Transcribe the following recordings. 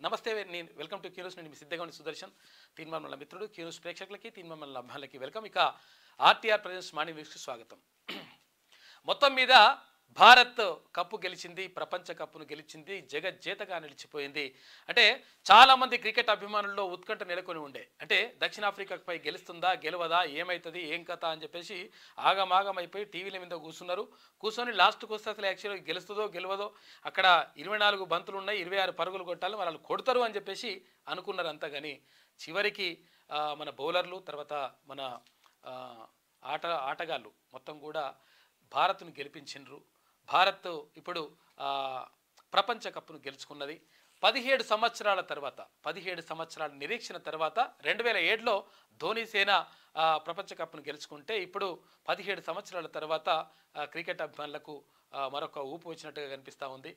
నమస్తే నేను welcome to Q News. నేను మీ సిద్ధగౌని సుదర్శన్. తీన్మార్మల మిత్రుడు క్యూన్యూస్ ప్రేక్షకులకి తీన్మార్మల అభిమానులకి వెల్కమ్. ఇక ఆర్టీఆర్ ప్రజెంట్స్ మార్నింగ్ న్యూస్కి స్వాగతం. మొత్తం మీద భారత్ కప్పు గెలిచింది, ప్రపంచ కప్పును గెలిచింది, జగజ్జేతగా నిలిచిపోయింది. అంటే చాలామంది క్రికెట్ అభిమానుల్లో ఉత్కంఠ నెలకొని ఉండే, అంటే దక్షిణాఫ్రికాపై గెలుస్తుందా గెలవదా, ఏమవుతుంది ఏం కథ అని చెప్పేసి ఆగమాగమైపోయి టీవీల మీద కూర్చొని లాస్ట్కి వస్తే అసలు యాక్చువల్గా గెలుస్తుందో గెలవదో, అక్కడ 24 బంతులు ఉన్నాయి, 26 పరుగులు కొట్టాలి, వాళ్ళు కొడతారు అని చెప్పేసి అనుకున్నారు అంతా. కానీ చివరికి మన బౌలర్లు తర్వాత మన ఆటగాళ్ళు మొత్తం కూడా భారత్ను గెలిపించిండ్రు. భారత్ ఇప్పుడు ప్రపంచ కప్పును గెలుచుకున్నది. 17 సంవత్సరాల తర్వాత, 17 సంవత్సరాల నిరీక్షణ తర్వాత 2007లో ధోని సేన ప్రపంచ కప్పును గెలుచుకుంటే ఇప్పుడు 17 సంవత్సరాల తర్వాత క్రికెట్ అభిమానులకు మరొక ఊపు వచ్చినట్టుగా కనిపిస్తూ ఉంది.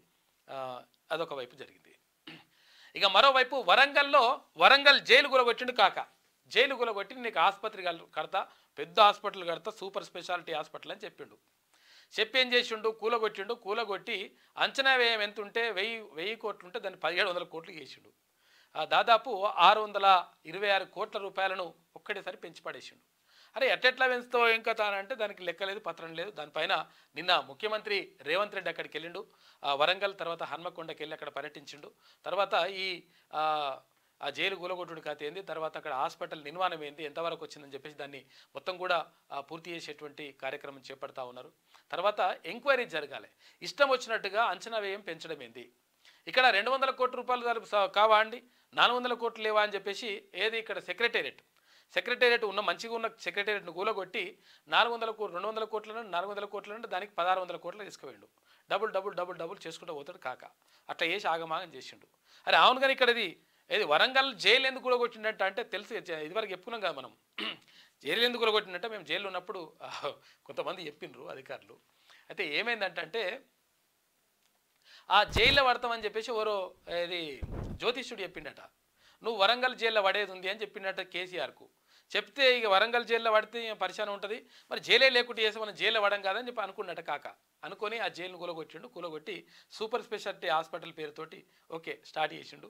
అదొక వైపు జరిగింది. ఇక మరోవైపు వరంగల్ జైలు గులగొట్టిండు కాక. జైలు గులగొట్టి నీకు ఆసుపత్రి కడతా, పెద్ద హాస్పిటల్ కడతా, సూపర్ స్పెషాలిటీ హాస్పిటల్ అని చెప్పి ఏం చేసిండు, కూలగొట్టి అంచనా వ్యయం ఎంత ఉంటే 1000 కోట్లు ఉంటే దాన్ని 1700 కోట్లు చేసిండు. దాదాపు 626 కోట్ల రూపాయలను ఒక్కటేసారి పెంచి పడేసిండు. అరే ఎట్లా పెంచుతో ఏం కథ అంటే దానికి లెక్క లేదు, పత్రం లేదు. దానిపైన నిన్న ముఖ్యమంత్రి రేవంత్ రెడ్డి అక్కడికి వెళ్ళిండు. వరంగల్ తర్వాత హన్మకొండకి వెళ్ళి అక్కడ పర్యటించిండు. తర్వాత ఆ జైలు కూలగొట్టుడు కథ ఏంది, తర్వాత అక్కడ హాస్పిటల్ నిర్మాణం ఏంది, ఎంతవరకు వచ్చిందని చెప్పేసి దాన్ని మొత్తం కూడా పూర్తి చేసేటువంటి కార్యక్రమం చేపడతా ఉన్నారు. తర్వాత ఎంక్వైరీ జరగాలి. ఇష్టం వచ్చినట్టుగా అంచనా వ్యయం పెంచడం ఏంది, ఇక్కడ 200 కోట్ల రూపాయలు కావా అండి, 400 కోట్లు లేవా అని చెప్పేసి ఏది ఇక్కడ సెక్రటేరియట్ ఉన్న మంచిగా ఉన్న సెక్రటేరియట్ను కూలగొట్టి 200 కోట్లను 400 కోట్లను దానికి 1600 కోట్లు తీసుకుపోయిండు. డబుల్ చేసుకుంటూ పోతాడు కాక. అట్లా చేసి ఆగమాగం చేసిండు. అరే అవును, కానీ ఇక్కడ ఏది వరంగల్ జైలు ఎందుకు కూలగొట్టిందంట అంటే తెలుసు, ఇదివరకు చెప్పుకున్నాం కదా మనం. జైలు ఎందుకు కూలగొట్టిందంటే మేము జైలు ఉన్నప్పుడు కొంతమంది చెప్పిండ్రు అధికారులు. అయితే ఏమైందంటే ఆ జైల్లో పడతామని చెప్పేసి ఎవరో ఏది జ్యోతిష్యుడు చెప్పిండట, నువ్వు వరంగల్ జైల్లో పడేది ఉంది అని చెప్పిండట కేసీఆర్కు. చెప్తే ఇక వరంగల్ జైల్లో పడితే పరిశానం ఉంటుంది, మరి జైలే లేకుండా చేసి మనం జైల్లో పడం కాదని చెప్పి అనుకున్నట్ట కాక. అనుకొని ఆ జైలును కూలగొట్టి సూపర్ స్పెషాలిటీ హాస్పిటల్ పేరుతోటి ఓకే స్టార్ట్ చేసిండు.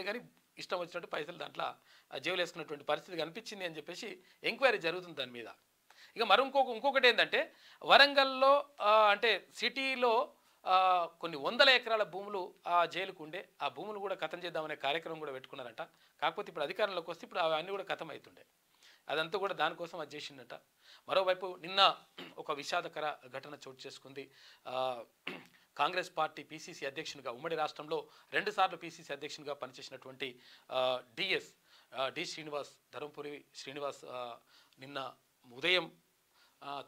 కానీ ఇష్టం వచ్చినట్టు పైసలు దాంట్లో జైలు వేసుకున్నటువంటి పరిస్థితి కనిపించింది అని చెప్పేసి ఎంక్వైరీ జరుగుతుంది దాని మీద. ఇక ఇంకొకటి ఏంటంటే వరంగల్లో అంటే సిటీలో కొన్ని 100 ఎకరాల భూములు ఆ జైలుకు ఉండే, ఆ భూములు కూడా ఖతం చేద్దామనే కార్యక్రమం కూడా పెట్టుకున్నారట. కాకపోతే ఇప్పుడు అధికారంలోకి వస్తే ఇప్పుడు అవన్నీ కూడా ఖతం అవుతుండే, అదంతా కూడా దానికోసం అది చేసిందట. మరోవైపు నిన్న ఒక విషాదకర ఘటన చోటు చేసుకుంది. కాంగ్రెస్ పార్టీ పీసీసీ అధ్యక్షునిగా, ఉమ్మడి రాష్ట్రంలో 2 సార్లు పీసీసీ అధ్యక్షునిగా పనిచేసినటువంటి డి శ్రీనివాస్, ధర్మపురి శ్రీనివాస్ నిన్న ఉదయం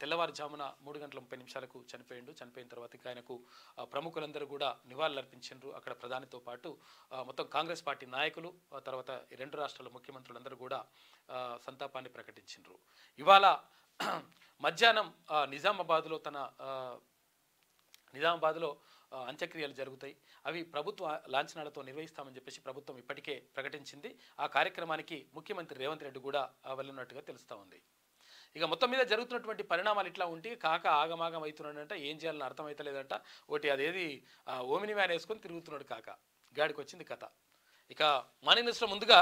తెల్లవారుజామున 3:30 చనిపోయిన తర్వాత ఆయనకు ప్రముఖులందరూ కూడా నివాళులు అర్పించారు. అక్కడ ప్రధానితో పాటు మొత్తం కాంగ్రెస్ పార్టీ నాయకులు, తర్వాత 2 రాష్ట్రాల ముఖ్యమంత్రులందరూ కూడా సంతాపాన్ని ప్రకటించారు. ఇవాళ మధ్యాహ్నం నిజామాబాద్లో అంత్యక్రియలు జరుగుతాయి. అవి ప్రభుత్వ లాంఛనాలతో నిర్వహిస్తామని చెప్పేసి ప్రభుత్వం ఇప్పటికే ప్రకటించింది. ఆ కార్యక్రమానికి ముఖ్యమంత్రి రేవంత్ రెడ్డి కూడా వెళ్ళినట్టుగా తెలుస్తూ ఉంది. ఇక మొత్తం మీద జరుగుతున్నటువంటి పరిణామాలు ఇట్లా ఉంటే కాక ఆగమాగం అవుతున్నాడంట, ఏం చేయాలని అర్థమవుతలేదంట. ఒకటి అదేది ఓమిని వ్యాన్ వేసుకొని తిరుగుతున్నాడు కాక, గాడికి వచ్చింది కథ. ఇక మార్నింగ్ న్యూస్లో ముందుగా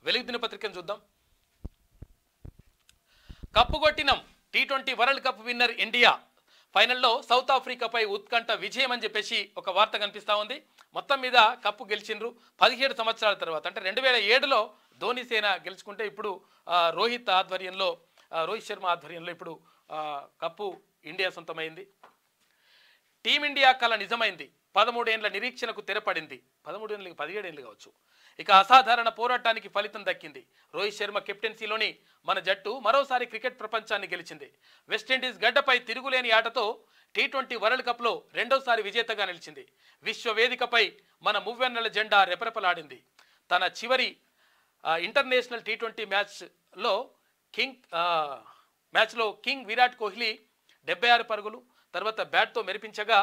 వెలుగు దినపత్రికను చూద్దాం. కప్పు కొట్టినం, T20 world cup winner India, ఫైనల్లో సౌత్ ఆఫ్రికాపై ఉత్కంఠ విజయం అని చెప్పేసి ఒక వార్త కనిపిస్తూ ఉంది. మొత్తం మీద కప్పు గెలిచిండ్రు 17 సంవత్సరాల తర్వాత. అంటే 2007లో ధోని సేన గెలుచుకుంటే ఇప్పుడు రోహిత్ శర్మ ఆధ్వర్యంలో ఇప్పుడు కప్పు ఇండియా సొంతమైంది. టీమిండియా కళ నిజమైంది, 13 ఏళ్ల నిరీక్షణకు తెరపడింది. 17 ఏళ్ళకి 17 ఏళ్ళు కావచ్చు. ఇక అసాధారణ పోరాటానికి ఫలితం దక్కింది. రోహిత్ శర్మ కెప్టెన్సీలోని మన జట్టు మరోసారి క్రికెట్ ప్రపంచాన్ని గెలిచింది. వెస్టిండీస్ గడ్డపై తిరుగులేని ఆటతో T20 వరల్డ్ కప్లో 2వసారి విజేతగా నిలిచింది. విశ్వవేదికపై మన మువ్వెన్నెల జెండా రెపరెపలాడింది. తన చివరి ఇంటర్నేషనల్ T20 మ్యాచ్లో కింగ్ విరాట్ కోహ్లీ 76 పరుగులు తర్వాత బ్యాట్తో మెరిపించగా,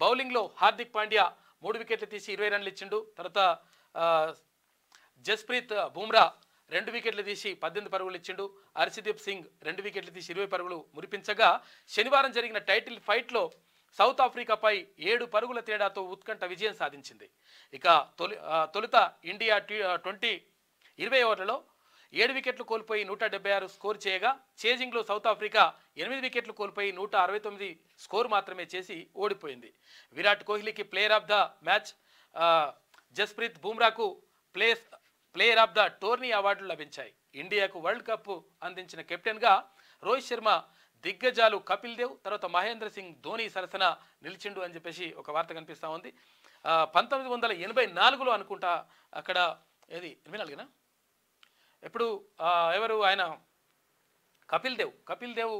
బౌలింగ్లో హార్దిక్ పాండ్యా 3 వికెట్లు తీసి 20 రన్లు ఇచ్చిండు. తర్వాత జస్ప్రీత్ బుమ్రా 2 వికెట్లు తీసి 18 పరుగులు ఇచ్చిండు. హర్షదీప్ సింగ్ 2 వికెట్లు తీసి 20 పరుగులు మురిపించగా, శనివారం జరిగిన టైటిల్ ఫైట్లో సౌత్ ఆఫ్రికాపై 7 పరుగుల తేడాతో ఉత్కంఠ విజయం సాధించింది. ఇక తొలుత ఇండియా 20 ఓవర్లలో 7 వికెట్లు కోల్పోయి 176 స్కోర్ చేయగా, చేజింగ్లో సౌత్ ఆఫ్రికా 8 వికెట్లు కోల్పోయి 169 స్కోర్ మాత్రమే చేసి ఓడిపోయింది. విరాట్ కోహ్లీకి player of the match, Jasprit బుమ్రాకు ప్లేయర్ ఆఫ్ ద టోర్నీ అవార్డులు లభించాయి. ఇండియాకు వరల్డ్ కప్ అందించిన కెప్టెన్గా రోహిత్ శర్మ, దిగ్గజాలు కపిల్ దేవ్, తర్వాత మహేంద్ర సింగ్ ధోని సరసన నిలిచిండు అని చెప్పేసి ఒక వార్త కనిపిస్తూ ఉంది. 1984లో అనుకుంటా అక్కడ ఏది 84నా ఎప్పుడు ఎవరు ఆయన కపిల్ దేవ్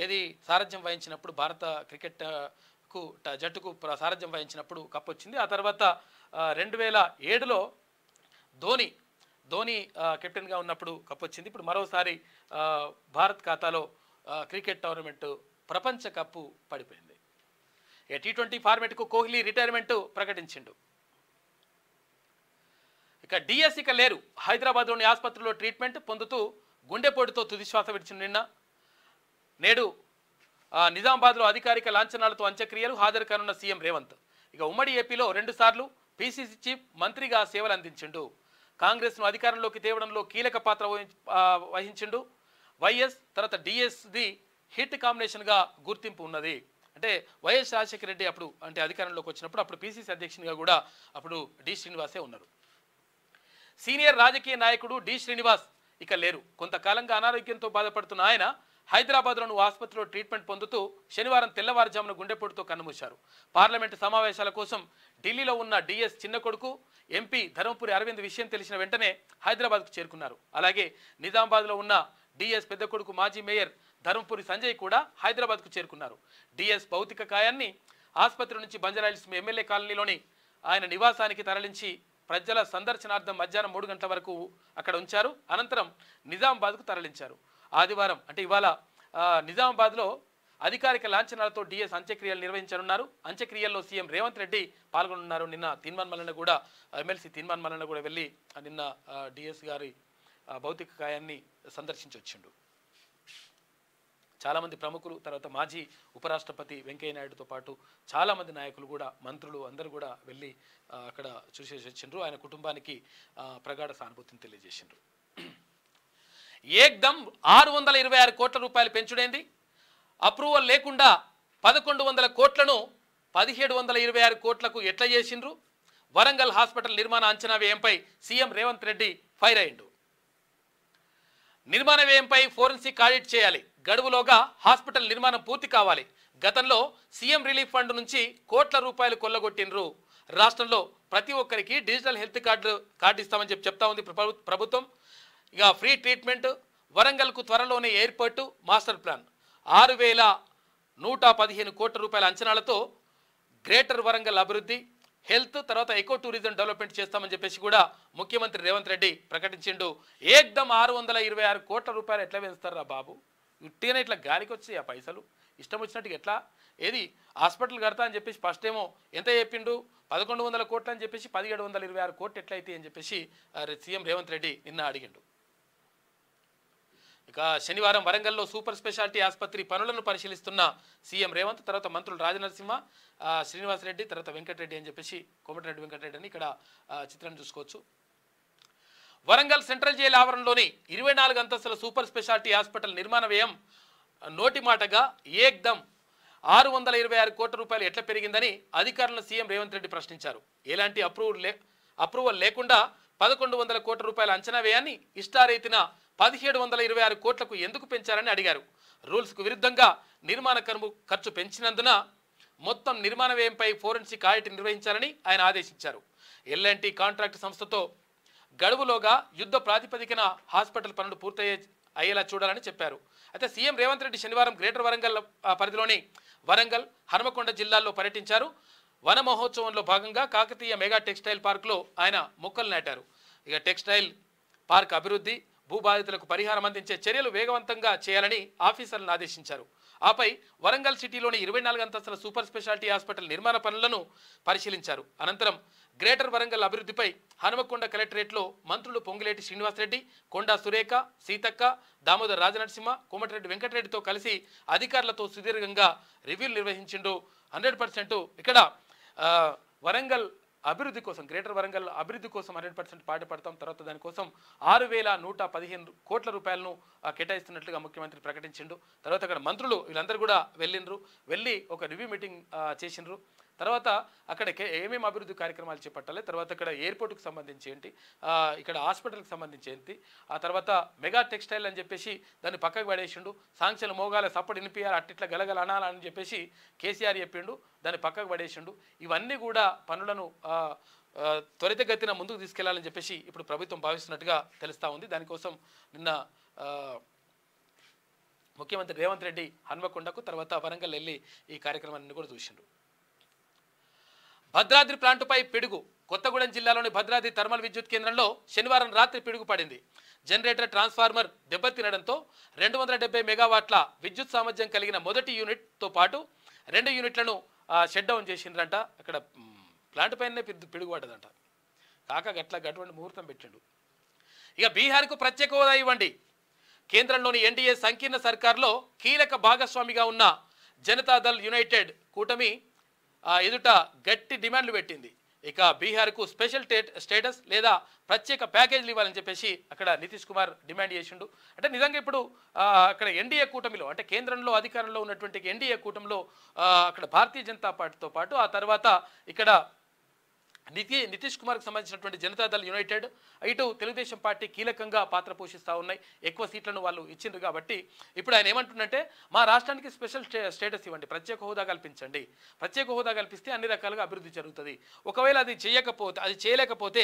ఏది సారథ్యం వహించినప్పుడు భారత క్రికెట్కు జట్టుకు సారథ్యం వహించినప్పుడు కప్ వచ్చింది. ఆ తర్వాత 2007లో ధోని కెప్టెన్గా ఉన్నప్పుడు కప్ వచ్చింది. ఇప్పుడు మరోసారి భారత్ ఖాతాలో క్రికెట్ టోర్నమెంట్ ప్రపంచ కప్పు పడిపోయింది. T20 ఫార్మెట్కు Kohli retirement ప్రకటించిండు. ఇక డిఎస్ ఇక లేరు. హైదరాబాద్లోని ఆసుపత్రిలో ట్రీట్మెంట్ పొందుతూ గుండెపోటుతో తుదిశ్వాస విడిచిన నేడు నిజామాబాద్లో అధికారిక లాంఛనాలతో అంత్యక్రియలు హాజరు కానున్న సీఎం రేవంత్. ఇక ఉమ్మడి ఏపీలో 2 సార్లు పీసీసీ చీఫ్ మంత్రిగా సేవలు అందించిండు. కాంగ్రెస్ను అధికారంలోకి తేవడంలో కీలక పాత్ర వహించిండు. వైఎస్ తర్వాత డిఎస్ది హిట్ కాంబినేషన్గా గుర్తింపు ఉన్నది. అంటే వైఎస్ రాజశేఖర రెడ్డి అప్పుడు అంటే అధికారంలోకి వచ్చినప్పుడు అప్పుడు పీసీసీ అధ్యక్షునిగా కూడా అప్పుడు డి శ్రీనివాసే ఉన్నారు. సీనియర్ రాజకీయ నాయకుడు డి శ్రీనివాస్ ఇక లేరు. కొంతకాలంగా అనారోగ్యంతో బాధపడుతున్న ఆయన హైదరాబాద్లోని ఆసుపత్రిలో ట్రీట్మెంట్ పొందుతూ శనివారం తెల్లవారుజామున గుండెపోటుతో కన్నుమూశారు. పార్లమెంటు సమావేశాల కోసం ఢిల్లీలో ఉన్న డిఎస్ చిన్న కొడుకు ఎంపీ ధర్మపురి అరవింద్ విషయం తెలిసిన వెంటనే హైదరాబాద్కు చేరుకున్నారు. అలాగే నిజామాబాద్లో ఉన్న డిఎస్ పెద్ద కొడుకు మాజీ మేయర్ ధర్మపురి సంజయ్ కూడా హైదరాబాద్కు చేరుకున్నారు. డిఎస్ భౌతిక కాయాన్ని ఆసుపత్రి నుంచి బంజారాహిల్స్ ఎమ్మెల్యే కాలనీలోని ఆయన నివాసానికి తరలించి ప్రజల సందర్శనార్థం మధ్యాహ్నం 3 గంటల వరకు అక్కడ ఉంచారు. అనంతరం నిజామాబాద్కు తరలించారు. ఆదివారం అంటే ఇవాళ నిజామాబాద్లో అధికారిక లాంఛనాలతో డిఎస్ అంత్యక్రియలు నిర్వహించనున్నారు. అంత్యక్రియల్లో సీఎం రేవంత్ రెడ్డి పాల్గొనున్నారు. నిన్న తీన్మాన్ మల్లన్న కూడా ఎమ్మెల్సీ తీన్మాన్ మల్లన్న కూడా వెళ్ళి నిన్న డిఎస్ గారి భౌతిక కాయాన్ని సందర్శించి వచ్చిండు. చాలామంది ప్రముఖులు, తర్వాత మాజీ ఉపరాష్ట్రపతి వెంకయ్య నాయుడుతో పాటు చాలామంది నాయకులు కూడా, మంత్రులు అందరూ కూడా వెళ్ళి అక్కడ చూసేసి వచ్చిండ్రు. ఆయన కుటుంబానికి ప్రగాఢ సానుభూతిని తెలియజేసిండ్రు. ఏక్దమ్ 626 కోట్ల రూపాయలు పెంచుడైంది. అప్రూవల్ లేకుండా 1100 కోట్లను 1726 కోట్లకు ఎట్లా చేసిండ్రు? వరంగల్ హాస్పిటల్ నిర్మాణ అంచనా వ్యయంపై సీఎం రేవంత్ రెడ్డి ఫైర్ అయ్యిండు. నిర్మాణ వ్యయంపై ఫోరెన్సిక్ ఆడిట్ చేయాలి. గడువులోగా హాస్పిటల్ నిర్మాణం పూర్తి కావాలి. గతంలో సీఎం రిలీఫ్ ఫండ్ నుంచి కోట్ల రూపాయలు కొల్లగొట్టిండ్రు. రాష్ట్రంలో ప్రతి ఒక్కరికి డిజిటల్ హెల్త్ కార్డు ఇస్తామని చెప్తా ఉంది ప్రభుత్వం. ఇక ఫ్రీ ట్రీట్మెంట్, వరంగల్కు త్వరలోనే ఎయిర్పోర్టు, మాస్టర్ ప్లాన్, 6115 కోట్ల రూపాయల అంచనాలతో గ్రేటర్ వరంగల్ అభివృద్ధి, హెల్త్ తర్వాత ఎకో టూరిజం డెవలప్మెంట్ చేస్తామని చెప్పేసి కూడా ముఖ్యమంత్రి రేవంత్ రెడ్డి ప్రకటించిండు. ఏక్దమ్ 626 కోట్ల రూపాయలు ఎట్లా పెంచుతారా బాబు? ఉట్టిగానే ఇట్లా గాలికి వచ్చి ఆ పైసలు ఇష్టం వచ్చినట్టుగా ఎట్లా? ఏది హాస్పిటల్ కడతా అని చెప్పేసి ఫస్ట్ ఏమో ఎంత చెప్పిండు? 1100 కోట్లు అని చెప్పేసి 1726 కోట్లు ఎట్లయితే అని చెప్పేసి సీఎం రేవంత్ రెడ్డి నిన్న అడిగిండు. ఇక శనివారం వరంగల్లో సూపర్ స్పెషాలిటీ ఆసుపత్రి పనులను పరిశీలిస్తున్న సీఎం రేవంత్, తర్వాత మంత్రులు రాజనరసింహ, శ్రీనివాసరెడ్డి, తర్వాత వెంకటరెడ్డి అని చెప్పేసి కోమటిరెడ్డి వెంకటరెడ్డి అని ఇక్కడ చిత్రాన్ని చూసుకోవచ్చు. వరంగల్ సెంట్రల్ జైలు ఆవరణలోని 24 అంతస్తుల సూపర్ స్పెషాలిటీ హాస్పిటల్ నిర్మాణ వ్యయం నోటి మాటగా ఏక్దమ్ 626 కోట్ల రూపాయలు ఎట్లా పెరిగిందని అధికారులను సీఎం రేవంత్ రెడ్డి ప్రశ్నించారు. ఎలాంటి అప్రూవల్ లేకుండా 1100 కోట్ల రూపాయల అంచనా వ్యయాన్ని ఇష్టారీతిన 1726 కోట్లకు ఎందుకు పెంచారని అడిగారు. రూల్స్కు విరుద్ధంగా నిర్మాణ ఖర్చు పెంచినందున మొత్తం నిర్మాణ వ్యయంపై ఫోరెన్సిక్ ఆడిట్ నిర్వహించాలని ఆయన ఆదేశించారు. ఎల్ఎన్టీ కాంట్రాక్ట్ సంస్థతో గడువులోగా యుద్ధ ప్రాతిపదికన హాస్పిటల్ పనులు అయ్యేలా చూడాలని చెప్పారు. అయితే సీఎం రేవంత్ రెడ్డి శనివారం గ్రేటర్ వరంగల్ పరిధిలోని వరంగల్, హనుమకొండ జిల్లాల్లో పర్యటించారు. వన మహోత్సవంలో భాగంగా కాకతీయ మెగా టెక్స్టైల్ పార్క్లో ఆయన మొక్కలు నాటారు. ఇక టెక్స్టైల్ పార్క్ అభివృద్ధి, భూబాధితులకు పరిహారం అందించే చర్యలు వేగవంతంగా చేయాలని ఆఫీసర్లను ఆదేశించారు. ఆపై వరంగల్ సిటీలోని 24 అంతస్తుల సూపర్ స్పెషాలిటీ హాస్పిటల్ నిర్మాణ పనులను పరిశీలించారు. అనంతరం గ్రేటర్ వరంగల్ అభివృద్ధిపై హనుమకొండ కలెక్టరేట్లో మంత్రులు పొంగిలేటి శ్రీనివాసరెడ్డి, కొండా సురేఖ, సీతక్క, దామోదర్ రాజనరసింహ, కోమటిరెడ్డి వెంకటరెడ్డితో కలిసి అధికారులతో సుదీర్ఘంగా రివ్యూలు నిర్వహించిండు. 100% ఇక్కడ వరంగల్ అభివృద్ధి కోసం, గ్రేటర్ వరంగల్ అభివృద్ధి కోసం 100% పాటుపడతాం. తర్వాత దానికోసం 6,115 కోట్ల రూపాయలను కేటాయిస్తున్నట్లుగా ముఖ్యమంత్రి ప్రకటించిండు. తర్వాత అక్కడ మంత్రులు వీళ్ళందరూ కూడా వెళ్ళి ఒక రివ్యూ మీటింగ్ చేసిండ్రు. తర్వాత అక్కడ ఏమేమి అభివృద్ధి కార్యక్రమాలు చేపట్టాలి, తర్వాత ఇక్కడ ఎయిర్పోర్ట్కి సంబంధించి ఏంటి, ఇక్కడ హాస్పిటల్కి సంబంధించి ఏంటి, ఆ తర్వాత మెగా టెక్స్టైల్ అని చెప్పేసి దాన్ని పక్కకు పడేసిండు. సాంక్షన్లు మోగాల సప్పటి నింపియాలి, అట్టిట్లా గలగల అనాలని చెప్పేసి కేసీఆర్ చెప్పిండు, దాన్ని పక్కకు పడేసిండు. ఇవన్నీ కూడా పనులను త్వరితగతిన ముందుకు తీసుకెళ్లాలని చెప్పేసి ఇప్పుడు ప్రభుత్వం భావిస్తున్నట్టుగా తెలుస్తూ ఉంది. దానికోసం నిన్న ముఖ్యమంత్రి రేవంత్ రెడ్డి హన్మకొండకు తర్వాత వరంగల్ వెళ్ళి ఈ కార్యక్రమాన్ని కూడా చూసిండు. భద్రాద్రి ప్లాంటుపై పిడుగు. కొత్తగూడెం జిల్లాలోని భద్రాద్రి థర్మల్ విద్యుత్ కేంద్రంలో శనివారం రాత్రి పిడుగు పడింది. జనరేటర్ ట్రాన్స్ఫార్మర్ దెబ్బతినడంతో 270 మెగావాట్ల విద్యుత్ సామర్థ్యం కలిగిన మొదటి యూనిట్తో పాటు 2 యూనిట్లను షట్ డౌన్ చేసిండ్రంట. అక్కడ ప్లాంట్ పైనే పిడుగు పడ్డదంట. గటువంటి ముహూర్తం పెట్టిండు. ఇక బీహార్కు ప్రత్యేక హోదా ఇవ్వండి. కేంద్రంలోని ఎన్డీఏ సంకీర్ణ సర్కార్లో కీలక భాగస్వామిగా ఉన్న జనతాదళ్ యునైటెడ్ కూటమి ఎదుట గట్టి డిమాండ్లు పెట్టింది. ఇక బీహార్కు స్పెషల్ స్టేటస్ లేదా ప్రత్యేక ప్యాకేజీలు ఇవ్వాలని చెప్పేసి అక్కడ నితీష్ కుమార్ డిమాండ్ చేసిండు. అంటే నిజంగా ఇప్పుడు అక్కడ ఎన్డీఏ కూటమిలో, అంటే కేంద్రంలో అధికారంలో ఉన్నటువంటి ఎన్డీఏ కూటమిలో అక్కడ భారతీయ జనతా పార్టీతో పాటు ఆ తర్వాత ఇక్కడ నితీష్ కుమార్కి సంబంధించినటువంటి జనతాదళ్ యునైటెడ్, ఇటు తెలుగుదేశం పార్టీ కీలకంగా పాత్ర పోషిస్తూ ఉన్నాయి. ఎక్కువ సీట్లను వాళ్ళు ఇచ్చిండ్రు కాబట్టి ఇప్పుడు ఆయన ఏమంటుందంటే మా రాష్ట్రానికి స్పెషల్ స్టేటస్ ఇవ్వండి, ప్రత్యేక హోదా కల్పించండి. ప్రత్యేక హోదా కల్పిస్తే అన్ని రకాలుగా అభివృద్ధి జరుగుతుంది. ఒకవేళ అది చేయలేకపోతే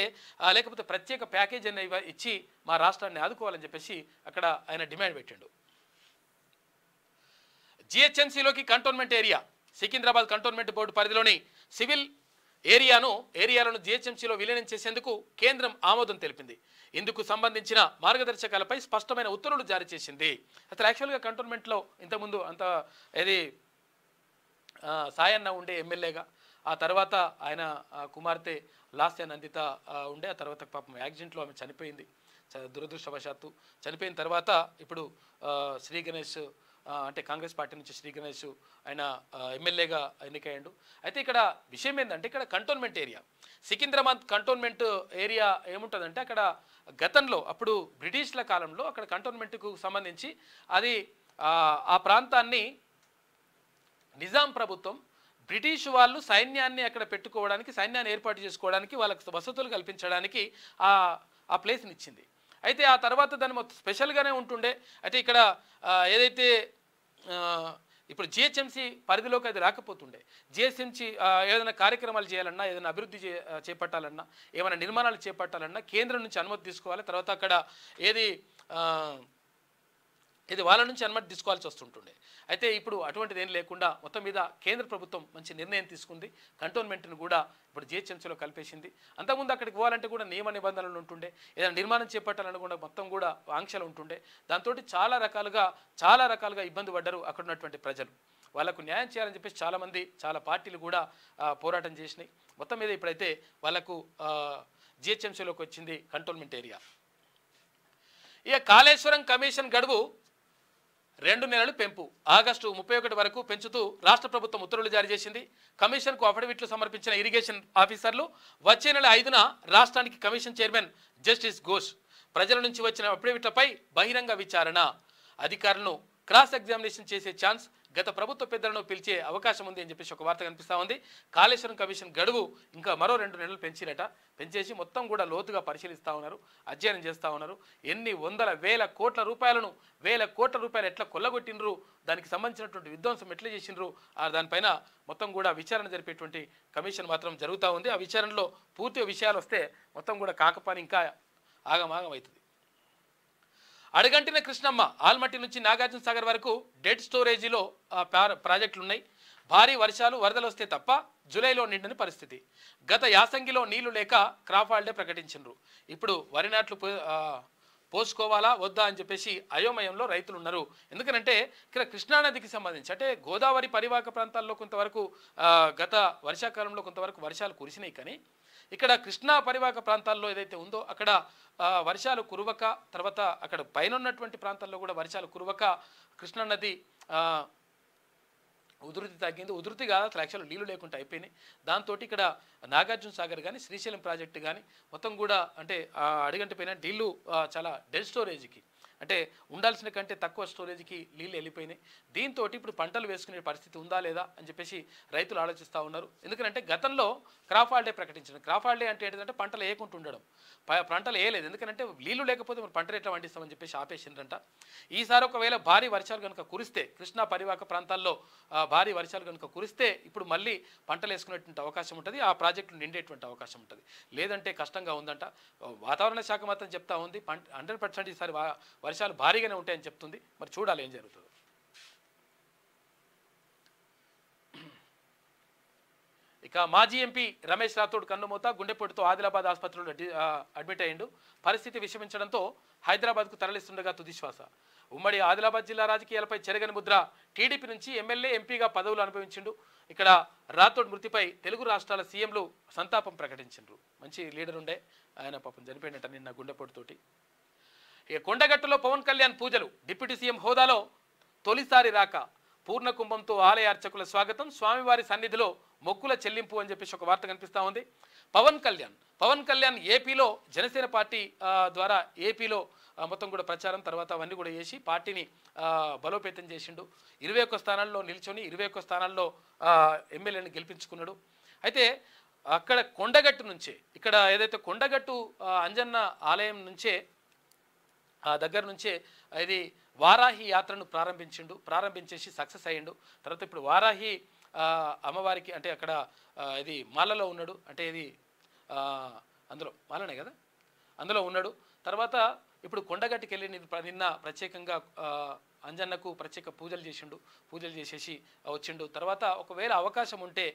లేకపోతే ప్రత్యేక ప్యాకేజ్ అనే ఇచ్చి మా రాష్ట్రాన్ని ఆదుకోవాలని చెప్పేసి అక్కడ ఆయన డిమాండ్ పెట్టిండు. జిహెచ్ఎంసీలోకి cantonment area. Secunderabad cantonment board పరిధిలోని సివిల్ ఏరియాలను జిహెచ్ఎంసీలో విలీనం చేసేందుకు కేంద్రం ఆమోదం తెలిపింది. ఇందుకు సంబంధించిన మార్గదర్శకాలపై స్పష్టమైన ఉత్తర్వులు జారీ చేసింది. అసలు యాక్చువల్గా కంటోన్మెంట్లో ఇంతకుముందు అంత ఏది సాయన్న ఉండే ఎమ్మెల్యేగా, ఆ తర్వాత ఆయన కుమార్తె లాస్య నందిత ఉండే, ఆ తర్వాత పాపం యాక్సిడెంట్లో ఆమె చనిపోయింది. దురదృష్టవశాత్తు చనిపోయిన తర్వాత ఇప్పుడు శ్రీ గణేష్ అంటే కాంగ్రెస్ పార్టీ నుంచి శ్రీ గణేష్ ఆయన ఎమ్మెల్యేగా ఎన్నికయ్యాడు. అయితే ఇక్కడ విషయం ఏంటంటే ఇక్కడ cantonment area, Secunderabad cantonment area ఏముంటుందంటే అక్కడ గతంలో అప్పుడు బ్రిటిష్ల కాలంలో అక్కడ కంటోన్మెంట్కు సంబంధించి అది ఆ ప్రాంతాన్ని నిజాం ప్రభుత్వం బ్రిటిష్ వాళ్ళు సైన్యాన్ని అక్కడ పెట్టుకోవడానికి, సైన్యాన్ని ఏర్పాటు చేసుకోవడానికి, వాళ్ళకి వసతులు కల్పించడానికి ఆ ప్లేస్ని ఇచ్చింది. అయితే ఆ తర్వాత దాన్ని మొత్తం స్పెషల్గానే ఉంటుండే. అయితే ఇక్కడ ఏదైతే ఇప్పుడు జిహెచ్ఎంసీ పరిధిలోకి అది రాకపోతుండే. జిహెచ్ఎంసీ ఏదైనా కార్యక్రమాలు చేయాలన్నా, ఏదైనా అభివృద్ధి చేపట్టాలన్నా, ఏమైనా నిర్మాణాలు చేపట్టాలన్నా కేంద్రం నుంచి అనుమతి తీసుకోవాలి. తర్వాత అక్కడ ఇది వాళ్ళ నుంచి అనుమతి తీసుకోవాల్సి వస్తుంటుండే. అయితే ఇప్పుడు అటువంటిది ఏం లేకుండా మొత్తం మీద కేంద్ర ప్రభుత్వం మంచి నిర్ణయం తీసుకుంది. కంటోన్మెంట్ను కూడా ఇప్పుడు జిహెచ్ఎంసీలో కలిపేసింది. అంతకుముందు అక్కడికి పోవాలంటే కూడా నియమ నిబంధనలు ఉంటుండే, ఏదైనా నిర్మాణం చేపట్టాలని కూడా మొత్తం కూడా ఆంక్షలు ఉంటుండే. దాంతో చాలా రకాలుగా ఇబ్బంది పడ్డారు అక్కడ ఉన్నటువంటి ప్రజలు. వాళ్ళకు న్యాయం చేయాలని చెప్పేసి చాలా పార్టీలు కూడా పోరాటం చేసినాయి. మొత్తం మీద ఇప్పుడైతే వాళ్ళకు జిహెచ్ఎంసీలోకి వచ్చింది కంటోన్మెంట్ ఏరియా. ఇక కాళేశ్వరం కమిషన్ గడువు 2 నెలలు పెంపు. ఆగస్టు 31 వరకు పెంచుతూ రాష్ట్ర ప్రభుత్వం ఉత్తర్వులు జారీ చేసింది. కమిషన్కు అఫిడవిట్లు సమర్పించిన ఇరిగేషన్ ఆఫీసర్లు వచ్చే నెల 5న రాష్ట్రానికి కమిషన్ చైర్మన్ జస్టిస్ ఘోష్ ప్రజల నుంచి వచ్చిన అఫిడవిట్లపై బహిరంగ విచారణ, అధికారులను క్రాస్ ఎగ్జామినేషన్ చేసే ఛాన్స్ గత ప్రభుత్వ పెద్దలను పిలిచే అవకాశం ఉంది అని చెప్పేసి ఒక వార్త కనిపిస్తూ ఉంది. కాళేశ్వరం కమిషన్ గడువు ఇంకా మరో 2 నెలలు పెంచేసి మొత్తం కూడా లోతుగా పరిశీలిస్తూ ఉన్నారు, అధ్యయనం చేస్తూ ఉన్నారు. ఎన్ని వేల కోట్ల రూపాయలు ఎట్లా కొల్లగొట్టినరు, దానికి సంబంధించినటువంటి విధ్వంసం ఎట్లా చేసినరు, దానిపైన మొత్తం కూడా విచారణ జరిపేటువంటి కమిషన్ మాత్రం జరుగుతూ ఉంది. ఆ విచారణలో పూర్తి విషయాలు వస్తే మొత్తం కూడా కాకపాని ఇంకా ఆగమాగం అవుతుంది. అడగంటిన కృష్ణమ్మ ఆల్మట్టి నుంచి నాగార్జున సాగర్ వరకు డెడ్ స్టోరేజీలో ప్రాజెక్టులు ఉన్నాయి. భారీ వర్షాలు వరదలు వస్తే తప్ప జూలైలో నిండని పరిస్థితి. గత యాసంగిలో నీళ్లు లేక క్రాప్ హాలిడే ప్రకటించారు. ఇప్పుడు వరి నాట్లు పోసుకోవాలా వద్దా అని చెప్పేసి అయోమయంలో రైతులు ఉన్నారు. ఎందుకంటే ఇక్కడ కృష్ణానదికి సంబంధించి అంటే గోదావరి పరివాహక ప్రాంతాల్లో కొంతవరకు గత వర్షాకాలంలో కొంతవరకు వర్షాలు కురిసినాయి, కానీ ఇక్కడ కృష్ణా పరివాహక ప్రాంతాల్లో ఏదైతే ఉందో అక్కడ వర్షాలు కురవక, తర్వాత అక్కడ పైన ఉన్నటువంటి ప్రాంతాల్లో కూడా వర్షాలు కురవక కృష్ణానది ఉధృతి తగ్గింది. ఉధృతి కాదు, అసలు యాక్చువల్ నీళ్లు లేకుండా అయిపోయినాయి. దాంతో ఇక్కడ నాగార్జున సాగర్ కానీ శ్రీశైలం ప్రాజెక్టు కానీ మొత్తం కూడా అంటే అడిగంట పైన నీళ్లు చాలా డెడ్ స్టోరేజ్కి అంటే ఉండాల్సిన కంటే తక్కువ స్టోరేజ్కి నీళ్ళు వెళ్ళిపోయినాయి. దీంతో ఇప్పుడు పంటలు వేసుకునే పరిస్థితి ఉందా లేదా అని చెప్పేసి రైతులు ఆలోచిస్తూ ఉన్నారు. ఎందుకంటే గతంలో క్రాప్ హాలిడే ప్రకటించడం, క్రాప్ హాలిడే అంటే ఏంటంటే పంటలు వేయకుండా ఉండడం, పంటలు వేయలేదు. ఎందుకంటే నీళ్లు లేకపోతే మరి పంటలు ఎట్లా పండిస్తామని చెప్పేసి ఆపేసిండ్రంట. ఈసారి ఒకవేళ భారీ వర్షాలు కనుక కురిస్తే, కృష్ణా పరివాహక ప్రాంతాల్లో భారీ వర్షాలు కనుక కురిస్తే ఇప్పుడు మళ్ళీ పంటలు వేసుకునేటువంటి అవకాశం ఉంటుంది, ఆ ప్రాజెక్టులు నిండేటువంటి అవకాశం ఉంటుంది. లేదంటే కష్టంగా ఉందంట. వాతావరణ శాఖ మాత్రం చెప్తా ఉంది 100% ఈసారి వర్షాలు భారీగానే ఉంటాయని చెప్తుంది. మరి చూడాలి ఏం జరుగుతుంది. ఇక మాజీ ఎంపీ రమేష్ రాథోడ్ కన్నుమూత, గుండెపోటుతో ఆదిలాబాద్ ఆసుపత్రిలో అడ్మిట్ అయ్యిండు. పరిస్థితి విషమించడంతో హైదరాబాద్కు తరలిస్తుండగా తుదిశ్వాస. ఉమ్మడి ఆదిలాబాద్ జిల్లా రాజకీయాలపై చెరగని ముద్ర. టీడీపీ నుంచి ఎమ్మెల్యే, ఎంపీగా పదవులు అనుభవించిండు. ఇక్కడ రాథోడ్ మృతిపై తెలుగు రాష్ట్రాల సీఎంలు సంతాపం ప్రకటించిండ్రు. మంచి లీడర్ ఉండే ఆయన, పాపం చనిపోయినట్ట నిన్న గుండెపోటుతోటి. ఇక కొండగట్టులో పవన్ కళ్యాణ్ పూజలు. డిప్యూటీ సీఎం హోదాలో తొలిసారి రాక. పూర్ణ కుంభంతో ఆలయ అర్చకుల స్వాగతం. స్వామివారి సన్నిధిలో మొక్కుల చెల్లింపు అని చెప్పేసి ఒక వార్త కనిపిస్తూ ఉంది. పవన్ కళ్యాణ్ ఏపీలో జనసేన పార్టీ ద్వారా ఏపీలో మొత్తం కూడా ప్రచారం తర్వాత అవన్నీ కూడా చేసి పార్టీని బలోపేతం చేసిండు. 21 స్థానాల్లో నిల్చొని 21 స్థానాల్లో ఎమ్మెల్యేని గెలిపించుకున్నాడు. అయితే అక్కడ కొండగట్టు నుంచే, ఇక్కడ ఏదైతే కొండగట్టు అంజన్న ఆలయం నుంచే దగ్గర నుంచే ఇది వారాహి యాత్రను ప్రారంభించేసి సక్సెస్ అయ్యిండు. తర్వాత ఇప్పుడు వారాహి అమ్మవారికి అంటే అక్కడ ఇది మాలలో ఉన్నాడు, అంటే ఇది అందులో మాలనే కదా, అందులో ఉన్నాడు. తర్వాత ఇప్పుడు కొండగట్టుకి వెళ్ళి నిన్న ప్రత్యేకంగా అంజన్నకు ప్రత్యేక పూజలు చేసేసి వచ్చిండు. తర్వాత ఒకవేళ అవకాశం ఉంటే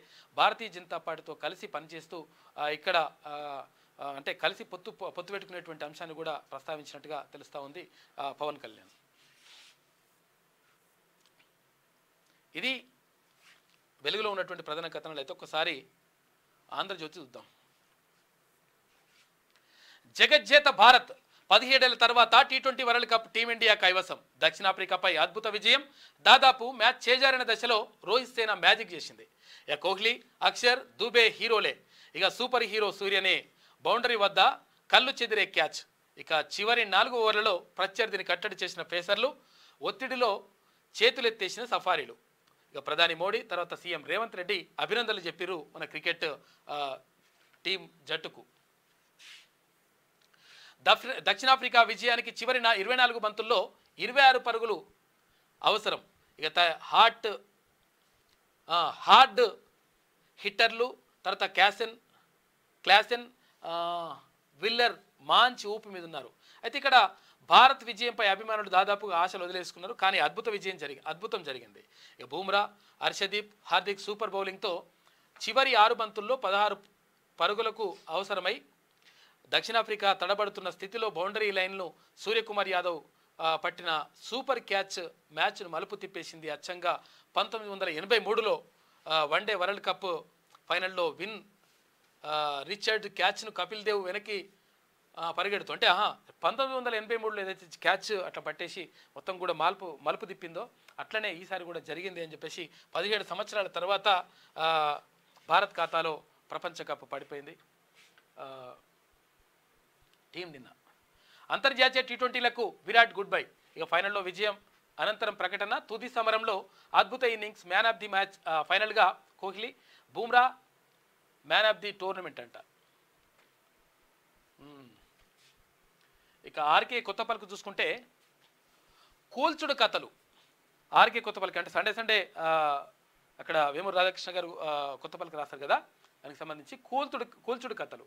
భారతీయ జనతా పార్టీతో కలిసి పనిచేస్తూ ఇక్కడ అంటే కలిసి పొత్తు పెట్టుకునేటువంటి అంశాన్ని కూడా ప్రస్తావించినట్టుగా తెలుస్తూ ఉంది పవన్ కళ్యాణ్. ఇది వెలుగులో ఉన్నటువంటి ప్రధాన కథనాలు. అయితే ఒక్కసారి ఆంధ్రజ్యోతి చూద్దాం. జగజ్జేత భారత్ 17 ఏళ్ల తర్వాత T20 వరల్డ్ కప్ టీమిండియా కైవసం. దక్షిణాఫ్రికాపై అద్భుత విజయం. దాదాపు మ్యాచ్ చేజారిన దశలో రోహిత్ సేన మ్యాజిక్ చేసింది. ఇక కోహ్లీ, అక్షర్, దుబే హీరోలే. ఇక సూపర్ హీరో సూర్యనే బౌండరీ వద్ద కళ్ళు చెదిరే క్యాచ్. ఇక చివరి 4 ఓవర్లలో ప్రత్యర్థిని కట్టడి చేసిన పేసర్లు, ఒత్తిడిలో చేతులెత్తేసిన సఫారీలు. ఇక ప్రధాని మోడీ తర్వాత సీఎం రేవంత్ రెడ్డి అభినందనలు చెప్పిరు మన క్రికెట్ టీం జట్టుకు. దక్షిణాఫ్రికా విజయానికి చివరి 24 బంతుల్లో 26 పరుగులు అవసరం. ఇక హార్డ్ హిట్టర్లు తర్వాత క్లాసెన్ విల్లర్ మంచి ఊపి మీద ఉన్నారు. అయితే ఇక్కడ భారత్ విజయంపై అభిమానులు దాదాపుగా ఆశలు వదిలేసుకున్నారు, కానీ అద్భుతం జరిగింది. ఇక బూమ్రా, హర్షదీప్, హార్దిక్ సూపర్ బౌలింగ్తో చివరి 6 బంతుల్లో 16 పరుగులకు అవసరమై దక్షిణాఫ్రికా తడబడుతున్న స్థితిలో బౌండరీ లైన్ను సూర్యకుమార్ యాదవ్ పట్టిన సూపర్ క్యాచ్ మ్యాచ్ను మలుపు తిప్పేసింది. అచ్చంగా 1983లో వన్డే వరల్డ్ కప్ ఫైనల్లో విన్ రిచర్డ్ క్యాచ్ను కపిల్ దేవ్ వెనక్కి పరిగెడుతూ అంటే 1983లో ఏదైతే క్యాచ్ అట్లా పట్టేసి మొత్తం కూడా మలుపు తిప్పిందో అట్లనే ఈసారి కూడా జరిగింది అని చెప్పేసి 17 సంవత్సరాల తర్వాత భారత్ ఖాతాలో ప్రపంచ కప్ పడిపోయింది. టీం నిన్న అంతర్జాతీయ T20లకు విరాట్ గుడ్ బై. ఇక ఫైనల్లో విజయం అనంతరం ప్రకటన. తుది సమరంలో అద్భుత innings, man of the match. ఫైనల్గా Kohli, Bumrah man of the tournament అంట. ఇక ఆర్కే కొత్తపల్లికి చూసుకుంటే కూల్చుడు కథలు. ఆర్కే కొత్తపల్లికి అంటే సండే అక్కడ వేమూరు రాధాకృష్ణ గారు కొత్తపల్లికి రాస్తారు కదా, దానికి సంబంధించి కూల్చుడు కథలు.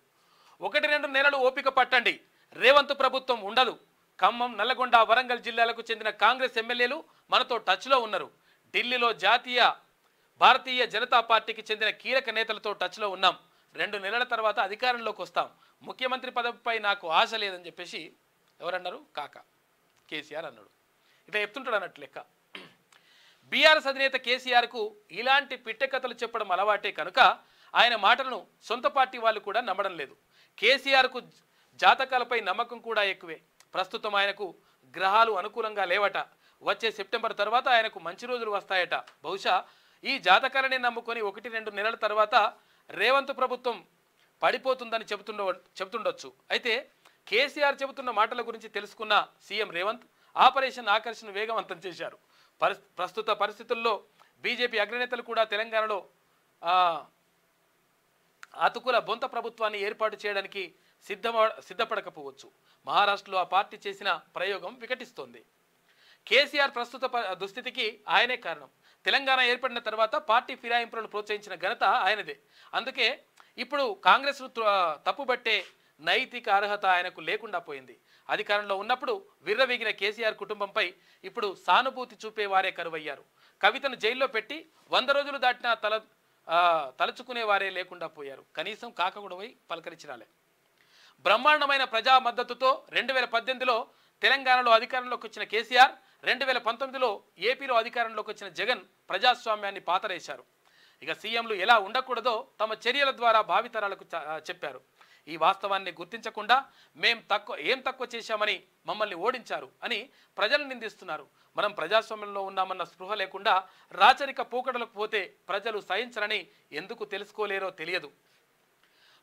1-2 నెలలు ఓపిక పట్టండి, రేవంత్ ప్రభుత్వం ఉండదు. ఖమ్మం, నల్లగొండ, వరంగల్ జిల్లాలకు చెందిన కాంగ్రెస్ ఎమ్మెల్యేలు మనతో టచ్లో ఉన్నారు. ఢిల్లీలో భారతీయ జనతా పార్టీకి చెందిన కీలక నేతలతో టచ్లో ఉన్నాం. 2 నెలల తర్వాత అధికారంలోకి వస్తాం. ముఖ్యమంత్రి పదవిపై నాకు ఆశ లేదని చెప్పేసి ఎవరన్నారు? కాక కేసీఆర్ అన్నాడు. ఇట్లా చెప్తుంటాడు అన్నట్టు లెక్క. బీఆర్ఎస్ అధినేత కేసీఆర్కు ఇలాంటి పిట్టె కథలు చెప్పడం అలవాటే కనుక ఆయన మాటలను సొంత పార్టీ వాళ్ళు కూడా నమ్మడం లేదు. కేసీఆర్కు జాతకాలపై నమ్మకం కూడా ఎక్కువే. ప్రస్తుతం ఆయనకు గ్రహాలు అనుకూలంగా లేవట. వచ్చే సెప్టెంబర్ తర్వాత ఆయనకు మంచి రోజులు వస్తాయట. బహుశా ఈ జాతకాలనే నమ్ముకొని 1-2 నెలల తర్వాత రేవంత్ ప్రభుత్వం పడిపోతుందని చెబుతుండొచ్చు. అయితే కేసీఆర్ చెబుతున్న మాటల గురించి తెలుసుకున్న సీఎం రేవంత్ ఆపరేషన్ ఆకర్షణ వేగవంతం చేశారు. ప్రస్తుత పరిస్థితుల్లో బీజేపీ అగ్రనేతలు కూడా తెలంగాణలో అతుకుల బొంత ప్రభుత్వాన్ని ఏర్పాటు చేయడానికి సిద్ధపడకపోవచ్చు. మహారాష్ట్రలో ఆ పార్టీ చేసిన ప్రయోగం వికటిస్తోంది. కేసీఆర్ ప్రస్తుత దుస్థితికి ఆయనే కారణం. తెలంగాణ ఏర్పడిన తర్వాత పార్టీ ఫిరాయింపులను ప్రోత్సహించిన ఘనత ఆయనదే. అందుకే ఇప్పుడు కాంగ్రెస్ను తప్పుబట్టే నైతిక అర్హత ఆయనకు లేకుండా పోయింది. అధికారంలో ఉన్నప్పుడు విర్రవీగిన కేసీఆర్ కుటుంబంపై ఇప్పుడు సానుభూతి చూపేవారే కరువయ్యారు. కవితను జైల్లో పెట్టి 100 రోజులు దాటినా తలుచుకునేవారే లేకుండా పోయారు. కనీసం కాకగూడవై పలకరించినాలే. బ్రహ్మాండమైన ప్రజా మద్దతుతో 2018లో తెలంగాణలో అధికారంలోకి వచ్చిన కేసీఆర్ 2019లో ఏపీలో అధికారంలోకి వచ్చిన జగన్ ప్రజాస్వామ్యాన్ని పాతరేశారు. ఇక సీఎంలు ఎలా ఉండకూడదో తమ చర్యల ద్వారా భావితరాలకు చెప్పారు. ఈ వాస్తవాన్ని గుర్తించకుండా ఏం తక్కువ చేశామని మమ్మల్ని ఓడించారు అని ప్రజలు నిందిస్తున్నారు. మనం ప్రజాస్వామ్యంలో ఉన్నామన్న స్పృహ లేకుండా రాచరిక పోకడలకు పోతే ప్రజలు సహించరని ఎందుకు తెలుసుకోలేరో తెలియదు.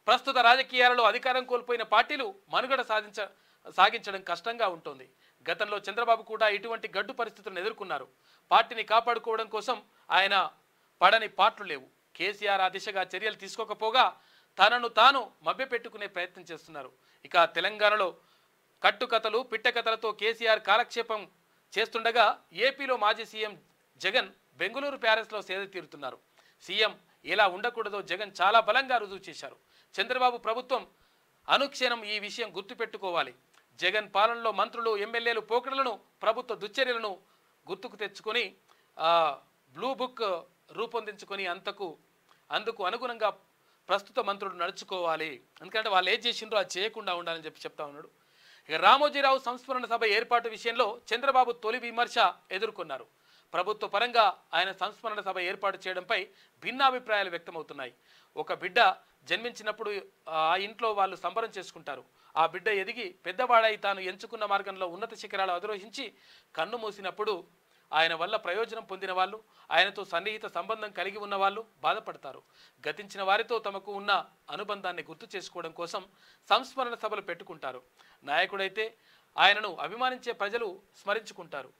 ప్రస్తుత రాజకీయాలలో అధికారం కోల్పోయిన పార్టీలు మనుగడ సాగించడం కష్టంగా ఉంటుంది. గతంలో చంద్రబాబు కూడా ఇటువంటి గడ్డు పరిస్థితులను ఎదుర్కొన్నారు. పార్టీని కాపాడుకోవడం కోసం ఆయన పడని పాటలు లేవు. కేసీఆర్ ఆ దిశగా చర్యలు తీసుకోకపోగా తనను తాను మభ్యపెట్టుకునే ప్రయత్నం చేస్తున్నారు. ఇక తెలంగాణలో కట్టుకథలు పిట్టకథలతో కేసీఆర్ కాలక్షేపం చేస్తుండగా ఏపీలో మాజీ సీఎం జగన్ బెంగళూరు ప్యాలెస్లో సేద తీరుతున్నారు. సీఎం ఎలా ఉండకూడదో జగన్ చాలా బలంగా రుజువు చేశారు. చంద్రబాబు ప్రభుత్వం అనుక్షణం ఈ విషయం గుర్తుపెట్టుకోవాలి. జగన్ పాలనలో మంత్రులు ఎమ్మెల్యేలు పోకడలను ప్రభుత్వ దుశ్చర్యలను గుర్తుకు తెచ్చుకొని బ్లూ బుక్ రూపొందించుకొని అందుకు అనుగుణంగా ప్రస్తుత మంత్రులు నడుచుకోవాలి. ఎందుకంటే వాళ్ళు ఏం చేసిండ్రో అది చేయకుండా ఉండాలని చెప్తా ఉన్నాడు. ఇక రామోజీరావు సంస్మరణ సభ ఏర్పాటు విషయంలో చంద్రబాబు తొలి విమర్శ ఎదుర్కొన్నారు. ప్రభుత్వ పరంగా ఆయన సంస్మరణ సభ ఏర్పాటు చేయడంపై భిన్నాభిప్రాయాలు వ్యక్తమవుతున్నాయి. ఒక బిడ్డ జన్మించినప్పుడు ఆ ఇంట్లో వాళ్ళు సంబరం చేసుకుంటారు. ఆ బిడ్డ ఎదిగి పెద్దవాడై తాను ఎంచుకున్న మార్గంలో ఉన్నత శిఖరాలు అధిరోహించి కన్ను మూసినప్పుడు ఆయన వల్ల ప్రయోజనం పొందిన వాళ్ళు, ఆయనతో సన్నిహిత సంబంధం కలిగి ఉన్న వాళ్ళు బాధపడతారు. గతించిన వారితో తమకు ఉన్న అనుబంధాన్ని గుర్తు చేసుకోవడం కోసం సంస్మరణ సభలు పెట్టుకుంటారు. నాయకుడైతే ఆయనను అభిమానించే ప్రజలు స్మరించుకుంటారు.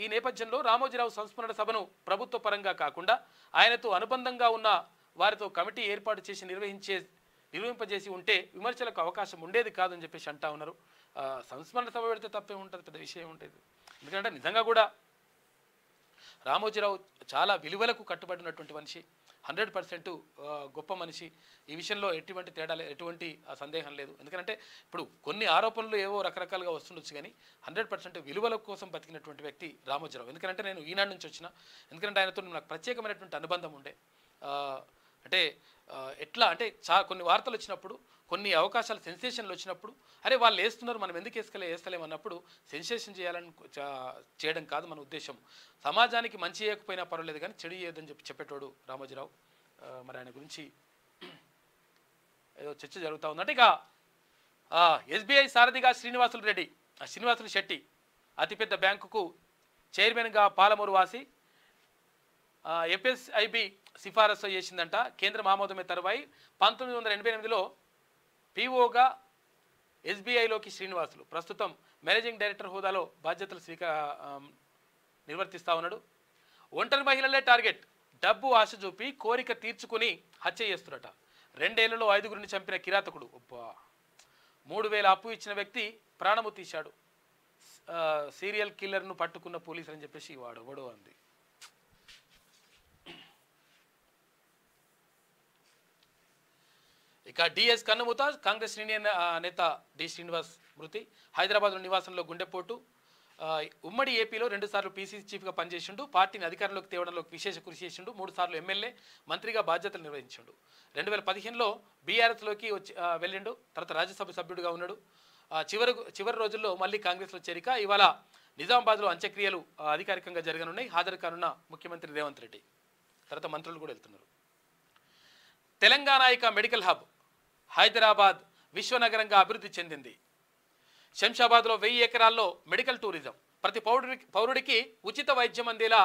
ఈ నేపథ్యంలో రామోజీరావు సంస్మరణ సభను ప్రభుత్వ పరంగా కాకుండా ఆయనతో అనుబంధంగా ఉన్న వారితో కమిటీ ఏర్పాటు చేసి నిర్వహింపజేసి ఉంటే విమర్శలకు అవకాశం ఉండేది కాదని చెప్పేసి అంటా ఉన్నారు. సంస్మరణ సభ పెడితే తప్పే ఉంటుంది, పెద్ద విషయం ఉంటుంది. ఎందుకంటే నిజంగా కూడా రామోజీరావు చాలా విలువలకు కట్టుబడినటువంటి మనిషి, 100% గొప్ప మనిషి. ఈ విషయంలో ఎటువంటి సందేహం లేదు. ఎందుకంటే ఇప్పుడు కొన్ని ఆరోపణలు ఏవో రకరకాలుగా వస్తుండొచ్చు, కానీ 100% విలువల కోసం బతికినటువంటి వ్యక్తి రామోజీరావు. ఎందుకంటే నేను ఈనాడు నుంచి వచ్చిన, ఎందుకంటే ఆయనతో నాకు ప్రత్యేకమైనటువంటి అనుబంధం ఉండే. అంటే ఎట్లా అంటే కొన్ని వార్తలు వచ్చినప్పుడు, కొన్ని అవకాశాలు సెన్సేషన్లు వచ్చినప్పుడు, అరే వాళ్ళు వేస్తున్నారు మనం ఎందుకు వేస్తలేమన్నప్పుడు సెన్సేషన్ చేయడం కాదు మన ఉద్దేశం. సమాజానికి మంచి చేయకపోయినా పర్వాలేదు కానీ చెడు చేయొద్దని చెప్పేటోడు రామోజీరావు. మరి ఆయన గురించి ఏదో చర్చ జరుగుతూ ఉందంటే ఇక ఎస్బీఐ సారథిగా శ్రీనివాసులు శెట్టి అతిపెద్ద బ్యాంకుకు చైర్మన్గా పాలమూరు వాసి ఎఫ్ఎస్ఐబి సిఫారసు చేసిందంట. కేంద్రం ఆమోదమే తరువాయి 1988లో పీఓగా ఎస్బీఐలోకి శ్రీనివాసులు ప్రస్తుతం మేనేజింగ్ డైరెక్టర్ హోదాలో బాధ్యతలు నిర్వర్తిస్తూ ఉన్నాడు. ఒంటరి మహిళలే టార్గెట్, డబ్బు ఆశ చూపి కోరిక తీర్చుకుని హత్య చేస్తున్నట. 2 ఏళ్లలో 5గురిని చంపిన కిరాతకుడు. 3000 అప్పు ఇచ్చిన వ్యక్తి ప్రాణము తీశాడు. సీరియల్ కిల్లర్ను పట్టుకున్న పోలీసులు అని చెప్పేసి వాడు ఎవడో అంది. ఇక డిఎస్ కన్నుమూత, కాంగ్రెస్ సీనియర్ నేత డి శ్రీనివాస్ మృతి. హైదరాబాద్లో నివాసంలో గుండెపోటు. ఉమ్మడి ఏపీలో 2 సార్లు పీసీసీ చీఫ్గా పనిచేసిండు. పార్టీని అధికారంలోకి తేవడంలో విశేష కృషి చేసిండు. 3 సార్లు ఎమ్మెల్యే, మంత్రిగా బాధ్యతలు నిర్వహించిండు. 2015లో బీఆర్ఎస్లోకి వెళ్ళిండు. తర్వాత రాజ్యసభ సభ్యుడిగా ఉన్నాడు. చివరి రోజుల్లో మళ్ళీ కాంగ్రెస్లో చేరిక. ఇవాళ నిజామాబాద్లో అంత్యక్రియలు అధికారికంగా జరగనున్నాయి. హాజరు కానున్న ముఖ్యమంత్రి రేవంత్ రెడ్డి, తర్వాత మంత్రులు కూడా వెళ్తున్నారు. తెలంగాణ ఇక మెడికల్ హబ్, హైదరాబాద్ విశ్వనగరంగా అభివృద్ధి చెందింది. శంషాబాద్లో 1000 ఎకరాల్లో మెడికల్ టూరిజం, ప్రతి పౌరుడికి ఉచిత వైద్యం అందేలా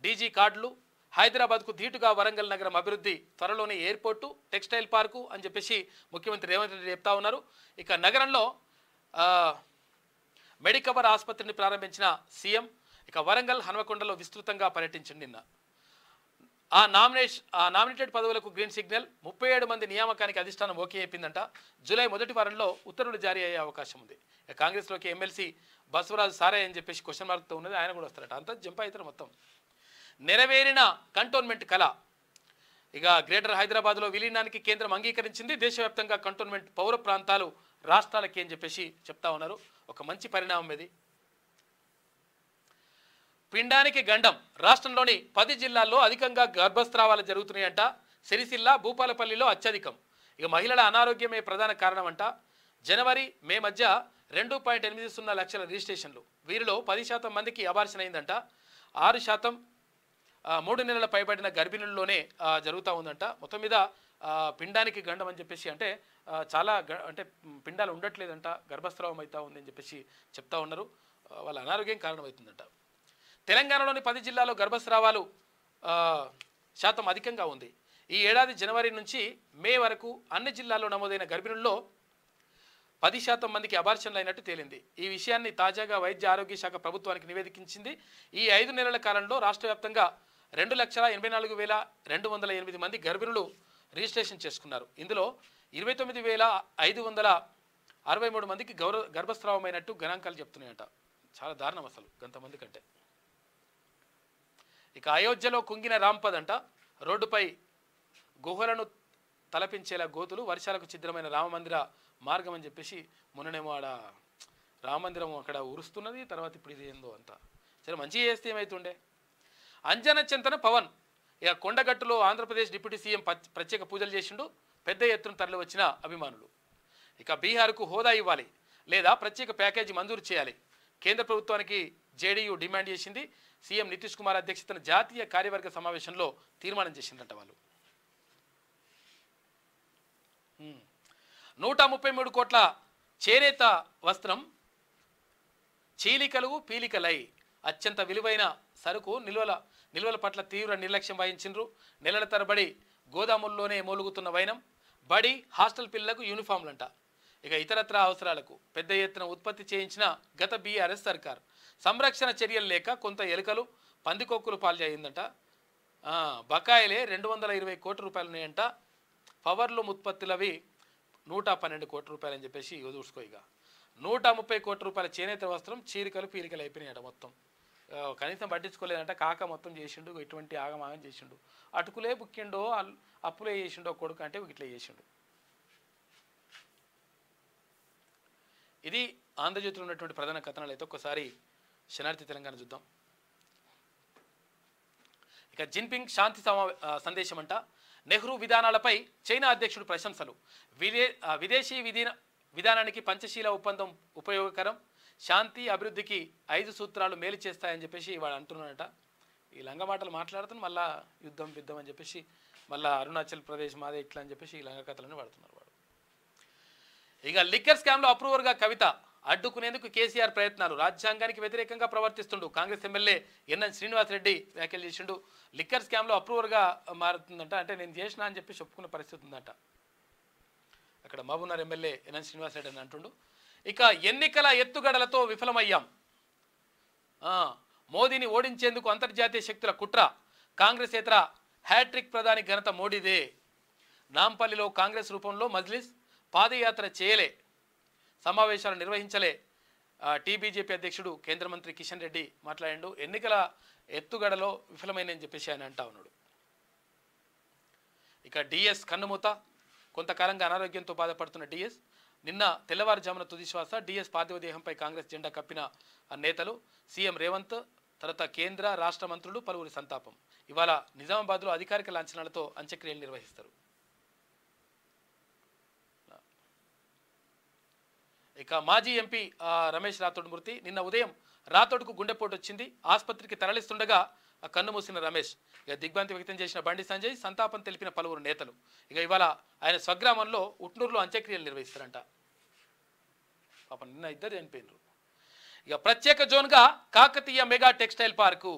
డీజీ కార్డులు. హైదరాబాద్కు ధీటుగా వరంగల్ నగరం అభివృద్ధి, త్వరలోనే ఎయిర్పోర్టు, టెక్స్టైల్ పార్కు అని చెప్పేసి ముఖ్యమంత్రి రేవంత్ రెడ్డి చెప్తా ఉన్నారు. ఇక నగరంలో మెడికవర్ ఆసుపత్రిని ప్రారంభించిన సీఎం. ఇక వరంగల్ హన్మకొండలో విస్తృతంగా పర్యటించింది నిన్న. నామినేటెడ్ పదవులకు గ్రీన్ సిగ్నల్, 37 మంది నియామకానికి అధిష్టానం ఓకే చెప్పిందంట. జూలై మొదటి వారంలో ఉత్తర్వులు జారీ అయ్యే అవకాశం ఉంది. కాంగ్రెస్లోకి ఎమ్మెల్సీ బసవరాజు సారే అని చెప్పేసి క్వశ్చన్ మార్క్తో ఉన్నది, ఆయన కూడా వస్తారట. అంతా జంప్ అవుతారు మొత్తం. నెరవేరిన కంటోన్మెంట్ కళ. ఇక గ్రేటర్ హైదరాబాద్లో విలీనానికి కేంద్రం అంగీకరించింది. దేశవ్యాప్తంగా కంటోన్మెంట్ పౌర ప్రాంతాలు రాష్ట్రాలకి అని చెప్పేసి చెప్తా ఉన్నారు. ఒక మంచి పరిణామం ఇది. పిండానికి గండం, రాష్ట్రంలోని 10 జిల్లాల్లో అధికంగా గర్భస్రావాలు జరుగుతున్నాయంట. సిరిసిల్ల, భూపాలపల్లిలో అత్యధికం. ఇక మహిళల అనారోగ్యమే ప్రధాన కారణమంట. జనవరి మే మధ్య 2.80 లక్షల రిజిస్ట్రేషన్లు. వీరిలో 10% మందికి అబార్షన్ అయిందంట. 6% 3 నెలల పైబడిన గర్భిణుల్లోనే జరుగుతూ ఉందంట. మొత్తం మీద పిండానికి గండం అని చెప్పేసి అంటే చాలా అంటే పిండాలు ఉండట్లేదంట, గర్భస్రావం అవుతా ఉంది అని చెప్పేసి చెప్తా ఉన్నారు. వాళ్ళ అనారోగ్యం కారణమవుతుందంట. తెలంగాణలోని 10 జిల్లాల్లో గర్భస్రావాలు శాతం అధికంగా ఉంది. ఈ ఏడాది జనవరి నుంచి మే వరకు అన్ని జిల్లాల్లో నమోదైన గర్భిణుల్లో 10% మందికి అబార్షన్లు అయినట్టు తేలింది. ఈ విషయాన్ని తాజాగా వైద్య ఆరోగ్య శాఖ ప్రభుత్వానికి నివేదించింది. ఈ 5 నెలల కాలంలో రాష్ట్ర వ్యాప్తంగా 2,84,208 మంది గర్భిణులు రిజిస్ట్రేషన్ చేసుకున్నారు. ఇందులో 29,563 మందికి గర్భస్రావమైనట్టు గణాంకాలు చెప్తున్నాయంట. చాలా దారుణం అసలు గంతమంది కంటే. ఇక అయోధ్యలో కుంగిన రాంపద్ అంట. రోడ్డుపై గుహలను తలపించేలా గోతులు, వర్షాలకు ఛిద్రమైన రామమందిర మార్గం అని చెప్పేసి మొన్ననేమో ఆడ రామమందిరం అక్కడ ఉరుస్తున్నది, తర్వాత ఇప్పుడు ఇది ఏందో అంతా. సరే మంచిగా చేస్తే ఏమవుతుండే. అంజన చింతన పవన్. ఇక కొండగట్టులో ఆంధ్రప్రదేశ్ డిప్యూటీ సీఎం ప్రత్యేక పూజలు చేసిండు. పెద్ద ఎత్తున తరలి వచ్చిన అభిమానులు. ఇక బీహార్కు హోదా ఇవ్వాలి లేదా ప్రత్యేక ప్యాకేజీ మంజూరు చేయాలి. కేంద్ర ప్రభుత్వానికి జేడీయూ డిమాండ్ చేసింది. సీఎం నితీష్ కుమార్ అధ్యక్షతన జాతీయ కార్యవర్గ సమావేశంలో తీర్మానం చేసిందంట వాళ్ళు. 133 కోట్ల చేనేత వస్త్రం చీలికలు పీలికలై అత్యంత విలువైన సరుకు నిల్వల పట్ల తీవ్ర నిర్లక్ష్యం వహించిండ్రు. నెలల తరబడి గోదాముల్లోనే మూలుగుతున్న వైనం. బడి హాస్టల్ పిల్లలకు యూనిఫామ్లంట. ఇక ఇతరత్ర అవసరాలకు పెద్ద ఎత్తున ఉత్పత్తి చేయించిన గత బీఆర్ఎస్ సర్కార్ సంరక్షణ చర్యలు లేక కొంత ఎలుకలు పందికొక్కులు పాల్చేయిందంట. బకాయిలే 220 కోట్ల రూపాయలు ఉన్నాయంట. పవర్లూమ్ ఉత్పత్తులవి 112 కోట్ల రూపాయలు అని చెప్పేసి చూసుకో. ఇక 130 కోట్ల రూపాయల చేనేత వస్త్రం చీలికలు పీలికలు అయిపోయినాయట. మొత్తం కనీసం పట్టించుకోలేదంట. కాక మొత్తం చేసిండు, ఇటువంటి ఆగమాగం చేసిండు. అటుకులే బుక్కిండో అప్పులే చేసిండో కొడుకు అంటే ఇట్లా చేసిండు. ఇది ఆంధ్రజ్యోతిలో ఉన్నటువంటి ప్రధాన కథనాలు. అయితే ఒక్కసారి శనార్థి తెలంగాణ చూద్దాం. ఇక జిన్పింగ్ శాంతి సందేశం అంట. నెహ్రూ విధానాలపై చైనా అధ్యక్షుడు ప్రశంసలు. విదేశీ విధానానికి పంచశీల ఒప్పందం ఉపయోగకరం. శాంతి అభివృద్ధికి 5 సూత్రాలు మేలు చేస్తాయని చెప్పేసి వాడు అంటున్నాడట. ఈ లంగ మాటలు మాట్లాడుతున్న మళ్ళా యుద్ధం అని చెప్పేసి మళ్ళీ అరుణాచల్ ప్రదేశ్ మాదే ఇట్లా అని చెప్పేసి ఈ లంగ కథలను వాడుతున్నారు వాడు. ఇక లిక్కర్ స్కామ్లో అప్రూవర్గా కవిత. అడ్డుకునేందుకు కేసీఆర్ ప్రయత్నాలు. రాజ్యాంగానికి వ్యతిరేకంగా ప్రవర్తిస్తుండు. కాంగ్రెస్ ఎమ్మెల్యే ఎన్ఎన్ శ్రీనివాసరెడ్డి వ్యాఖ్యలు చేసిండు. లిక్కర్ స్కామ్లో అప్రూవర్గా మారుతుందంట. అంటే నేను చేసినా అని చెప్పి చెప్పుకునే పరిస్థితి ఉందంట. అక్కడ మహబూబ్నగర్ ఎమ్మెల్యే ఎన్ఎన్ శ్రీనివాసరెడ్డి అని అంటుండు. ఇక ఎన్నికల ఎత్తుగడలతో విఫలమయ్యాం. మోదీని ఓడించేందుకు అంతర్జాతీయ శక్తుల కుట్ర. కాంగ్రెస్ ఏతర హ్యాట్రిక్ ప్రధాని ఘనత మోడీదే. నాంపల్లిలో కాంగ్రెస్ రూపంలో మజ్లిస్ పాదయాత్ర చేయలే, సమావేశాలు నిర్వహించలే. టీబీజేపీ అధ్యక్షుడు కేంద్ర మంత్రి కిషన్ రెడ్డి మాట్లాడిండు. ఎన్నికల ఎత్తుగడలో విఫలమైందని చెప్పేసి ఆయన అంటా ఉన్నాడు. ఇక డిఎస్ కన్నుమూత. కొంతకాలంగా అనారోగ్యంతో బాధపడుతున్న డిఎస్ నిన్న తెల్లవారుజామున తుదిశ్వాస. డిఎస్ పార్థివ దేహంపై కాంగ్రెస్ జెండా కప్పిన నేతలు, సీఎం రేవంత్, తర్వాత కేంద్ర రాష్ట్ర మంత్రులు, పలువురి సంతాపం. ఇవాళ నిజామాబాద్లో అధికారిక లాంఛనాలతో అంత్యక్రియలు నిర్వహిస్తారు. ఇక మాజీ ఎంపీ రమేష్ రాథోడ్ మృతి. నిన్న ఉదయం రాథోడ్కు గుండెపోటు వచ్చింది. ఆసుపత్రికి తరలిస్తుండగా కన్నుమూసిన రమేష్. ఇక దిగ్భ్రాంతి వ్యక్తం చేసిన బండి సంజయ్, సంతాపం తెలిపిన పలువురు నేతలు. ఇక ఇవాళ ఆయన స్వగ్రామంలో ఉట్నూరులో అంత్యక్రియలు నిర్వహిస్తారంట. పాపం నిన్న ఇద్దరు చనిపోయినారు. ఇక ప్రత్యేక జోన్గా కాకతీయ మెగా టెక్స్టైల్ పార్కు.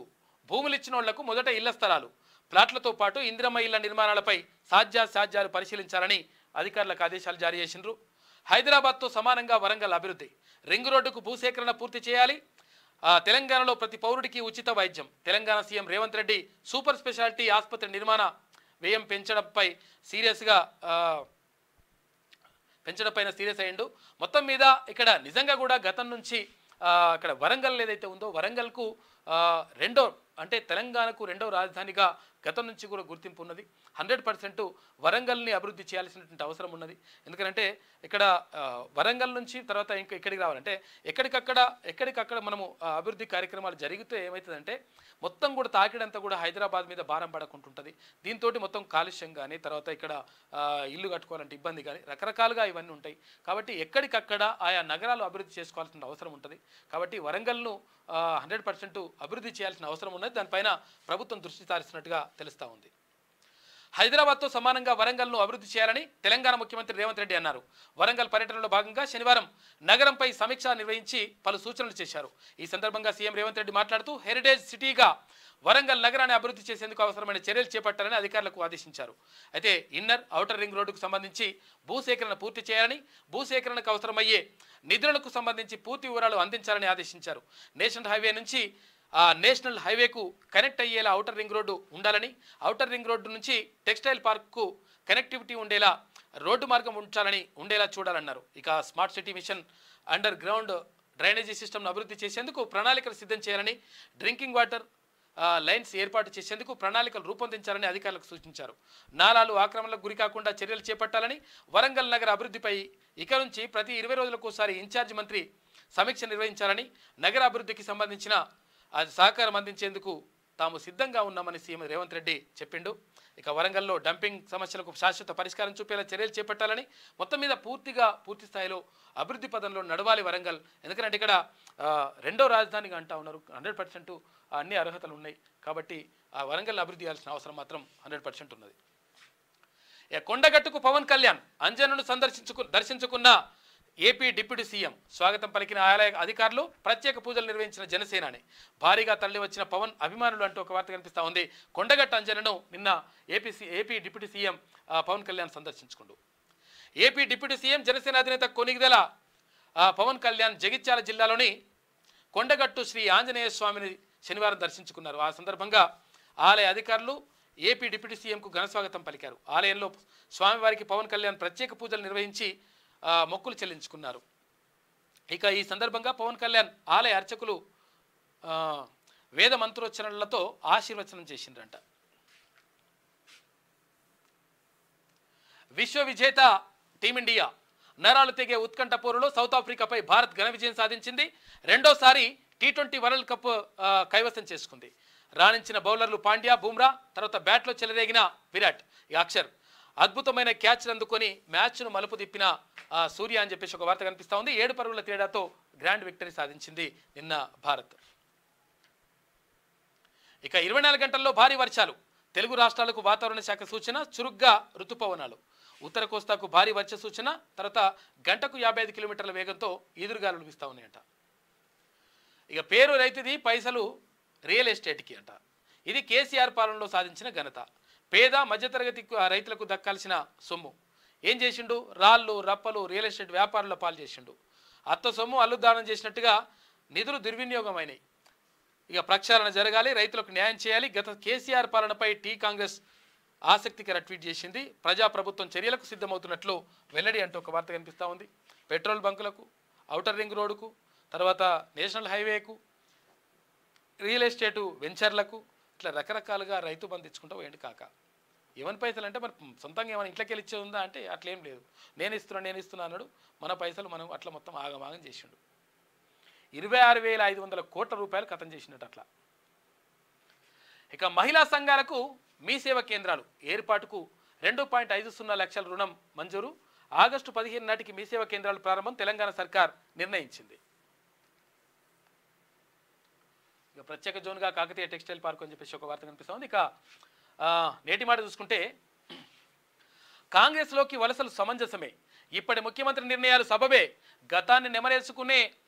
భూములు ఇచ్చిన వాళ్లకు మొదట ఇళ్ల స్థలాలు, ప్లాట్లతో పాటు ఇందిరమ్మ ఇళ్ల నిర్మాణాలపై సాధ్యాసాధ్యాలు పరిశీలించాలని అధికారులకు ఆదేశాలు జారీ చేసిండ్రు. హైదరాబాద్తో సమానంగా వరంగల్ అభివృద్ధి, రింగ్ రోడ్డుకు భూసేకరణ పూర్తి చేయాలి. తెలంగాణలో ప్రతి పౌరుడికి ఉచిత వైద్యం. Telangana CM Revanth Reddy super speciality ఆసుపత్రి నిర్మాణ వ్యయం పెంచడంపైన సీరియస్ అయ్యిండు. మొత్తం మీద ఇక్కడ నిజంగా కూడా గతం నుంచి ఇక్కడ వరంగల్ ఏదైతే ఉందో వరంగల్కు రెండో అంటే తెలంగాణకు రెండో రాజధానిగా గతం నుంచి కూడా గుర్తింపు ఉన్నది. 100% వరంగల్ని అభివృద్ధి చేయాల్సినటువంటి అవసరం ఉన్నది. ఎందుకంటే ఇక్కడ వరంగల్ నుంచి తర్వాత ఇంకా ఇక్కడికి రావాలంటే ఎక్కడికక్కడ మనము అభివృద్ధి కార్యక్రమాలు జరిగితే ఏమవుతుందంటే మొత్తం కూడా తాకిడంతా కూడా హైదరాబాద్ మీద భారం పడకుంటుంటుంది. దీంతో మొత్తం కాలుష్యం కానీ తర్వాత ఇక్కడ ఇల్లు కట్టుకోవాలంటే ఇబ్బంది కానీ రకరకాలుగా ఇవన్నీ ఉంటాయి. కాబట్టి ఎక్కడికక్కడ ఆయా నగరాలు అభివృద్ధి చేసుకోవాల్సిన అవసరం ఉంటుంది. కాబట్టి వరంగల్ను 100% అభివృద్ధి చేయాల్సిన అవసరం ఉన్నది. దానిపైన ప్రభుత్వం దృష్టి సారిస్తున్నట్టుగా తెలుస్తూ ఉంది. హైదరాబాద్తో సమానంగా వరంగల్ను అభివృద్ధి చేయాలని తెలంగాణ ముఖ్యమంత్రి రేవంత్ రెడ్డి అన్నారు. వరంగల్ పర్యటనలో భాగంగా శనివారం నగరంపై సమీక్ష నిర్వహించి పలు సూచనలు చేశారు. ఈ సందర్భంగా సీఎం రేవంత్ రెడ్డి మాట్లాడుతూ హెరిటేజ్ సిటీగా వరంగల్ నగరాన్ని అభివృద్ధి చేసేందుకు అవసరమైన చర్యలు చేపట్టాలని అధికారులకు ఆదేశించారు. అయితే ఇన్నర్ ఔటర్ రింగ్ రోడ్డుకు సంబంధించి భూసేకరణ పూర్తి చేయాలని, భూసేకరణకు అవసరమయ్యే నిధులకు సంబంధించి పూర్తి వివరాలు అందించాలని ఆదేశించారు. నేషనల్ హైవేకు కనెక్ట్ అయ్యేలా ఔటర్ రింగ్ రోడ్డు ఉండాలని, ఔటర్ రింగ్ రోడ్డు నుంచి టెక్స్టైల్ పార్క్కు కనెక్టివిటీ ఉండేలా రోడ్డు మార్గం ఉండేలా చూడాలన్నారు. ఇక smart city mission under ground drainage సిస్టమ్ను అభివృద్ధి చేసేందుకు ప్రణాళికలు సిద్ధం చేయాలని, డ్రింకింగ్ వాటర్ లైన్స్ ఏర్పాటు చేసేందుకు ప్రణాళికలు రూపొందించాలని అధికారులకు సూచించారు. నాలాలు ఆక్రమణలకు గురికాకుండా చర్యలు చేపట్టాలని, వరంగల్ నగర అభివృద్ధిపై ఇక నుంచి ప్రతి 20 రోజులకోసారి ఇన్ఛార్జి మంత్రి సమీక్ష నిర్వహించాలని, నగర అభివృద్ధికి సంబంధించిన సహకారం అందించేందుకు తాము సిద్ధంగా ఉన్నామని సీఎం రేవంత్ రెడ్డి చెప్పిండు. ఇక వరంగల్లో డంపింగ్ సమస్యలకు శాశ్వత పరిష్కారం చూపేలా చర్యలు చేపట్టాలని, మొత్తం మీద పూర్తి స్థాయిలో అభివృద్ధి పదంలో నడవాలి వరంగల్. ఎందుకంటే ఇక్కడ రెండో రాజధానిగా అంటా ఉన్నారు. 100% అన్ని అర్హతలు ఉన్నాయి. కాబట్టి ఆ వరంగల్ అభివృద్ధి చేయాల్సిన అవసరం మాత్రం 100% ఉన్నది. కొండగట్టుకు పవన్ కళ్యాణ్ అంజన్ను దర్శించుకున్న ఏపీ డిప్యూటీ సీఎం. స్వాగతం పలికిన ఆలయ అధికారులు, ప్రత్యేక పూజలు నిర్వహించిన జనసేనాని. భారీగా తరలి వచ్చిన పవన్ అభిమానులు అంటూ ఒక వార్త కనిపిస్తూ ఉంది. కొండగట్టు అంజనను నిన్న AP deputy CM Pawan Kalyan సందర్శించుకుండు. ఏపీ డిప్యూటీ సీఎం జనసేన అధినేత కొనిగిదెల పవన్ కళ్యాణ్ జగిత్యాల జిల్లాలోని కొండగట్టు శ్రీ ఆంజనేయ స్వామిని శనివారం దర్శించుకున్నారు. ఆ సందర్భంగా ఆలయ అధికారులు ఏపీ డిప్యూటీ సీఎంకు ఘనస్వాగతం పలికారు. ఆలయంలో స్వామివారికి పవన్ కళ్యాణ్ ప్రత్యేక పూజలు నిర్వహించి మొక్కులు చెల్లించుకున్నారు. ఇక ఈ సందర్భంగా పవన్ కళ్యాణ్ ఆలయ అర్చకులు వేద మంత్రోచ్చరణలతో ఆశీర్వచనం చేసిండ్రంట. విశ్వ విజేత టీమిండియా నరాలు తెగే ఉత్కంఠ పోరులో సౌత్ ఆఫ్రికాపై భారత్ ఘన విజయం సాధించింది. రెండోసారి T20 వరల్డ్ కప్ కైవసం చేసుకుంది. రాణించిన బౌలర్లు పాండ్యా, బుమ్రా, తర్వాత బ్యాట్లో చెలరేగిన విరాట్, అక్షర్ అద్భుతమైన క్యాచ్లు అందుకొని మ్యాచ్ను మలుపు తిప్పిన సూర్య అని చెప్పేసి ఒక వార్త కనిపిస్తూ ఉంది. 7 పరుగుల తేడాతో గ్రాండ్ విక్టరీ సాధించింది నిన్న భారత్. ఇక 24 గంటల్లో భారీ వర్షాలు. తెలుగు రాష్ట్రాలకు వాతావరణ శాఖ సూచన, చురుగ్గా ఋతుపవనాలు. ఉత్తర కోస్తాకు భారీ వర్ష సూచన, తర్వాత గంటకు 55 కిలోమీటర్ల వేగంతో ఈదురుగాలులు వీస్తూ ఉన్నాయంట. ఇక పేరు రైతుది, పైసలు రియల్ ఎస్టేట్కి అంట. ఇది కేసీఆర్ పాలనలో సాధించిన ఘనత. పేద మధ్యతరగతి రైతులకు దక్కాల్సిన సొమ్ము ఏం చేసిండు? రాళ్ళు రప్పలు రియల్ ఎస్టేట్ వ్యాపారుల పాలు చేసిండు. అత్త సొమ్ము అల్లుదానం చేసినట్టుగా నిధులు దుర్వినియోగమైనవి. ఇక ప్రక్షాళన జరగాలి, రైతులకు న్యాయం చేయాలి. గత కేసీఆర్ పాలనపై కాంగ్రెస్ ఆసక్తికర ట్వీట్ చేసింది. ప్రజాప్రభుత్వం చర్యలకు సిద్ధమవుతున్నట్లు వెల్లడి అంటూ ఒక వార్త కనిపిస్తూ ఉంది. పెట్రోల్ బంకులకు, ఔటర్ రింగ్ రోడ్డుకు, తర్వాత నేషనల్ హైవేకు, రియల్ ఎస్టేటు వెంచర్లకు ఇట్లా రకరకాలుగా రైతు బంధు ఇచ్చుకుంటూ పోయండి కాక. ఏమని పైసలు అంటే మరి సొంతంగా ఏమైనా ఇంట్లోకి వెళ్ళి ఇచ్చేది ఉందా అంటే అట్లేం లేదు. నేను ఇస్తున్నా అన్నాడు. మన పైసలు మనం అట్లా మొత్తం ఆగమాగం చేసిండు. 26,500 కోట్ల రూపాయలు ఖతం చేసినట్టు అట్లా. ఇక మహిళా సంఘాలకు మీ సేవ కేంద్రాలు ఏర్పాటుకు 2.50 లక్షల రుణం మంజూరు. ఆగస్టు 15 నాటికి మీ సేవా కేంద్రాల ప్రారంభం తెలంగాణ సర్కార్ నిర్ణయించింది. ఇక ప్రత్యేక జోన్గా కాకతీయ టెక్స్టైల్ పార్క్ అని చెప్పేసి ఒక వార్త కనిపిస్తూ ఉంది. ఇక నేటి మాట చూసుకుంటే కాంగ్రెస్లోకి వలసలు సమంజసమే, ఇప్పటి ముఖ్యమంత్రి నిర్ణయాలు సబబే, గతాన్ని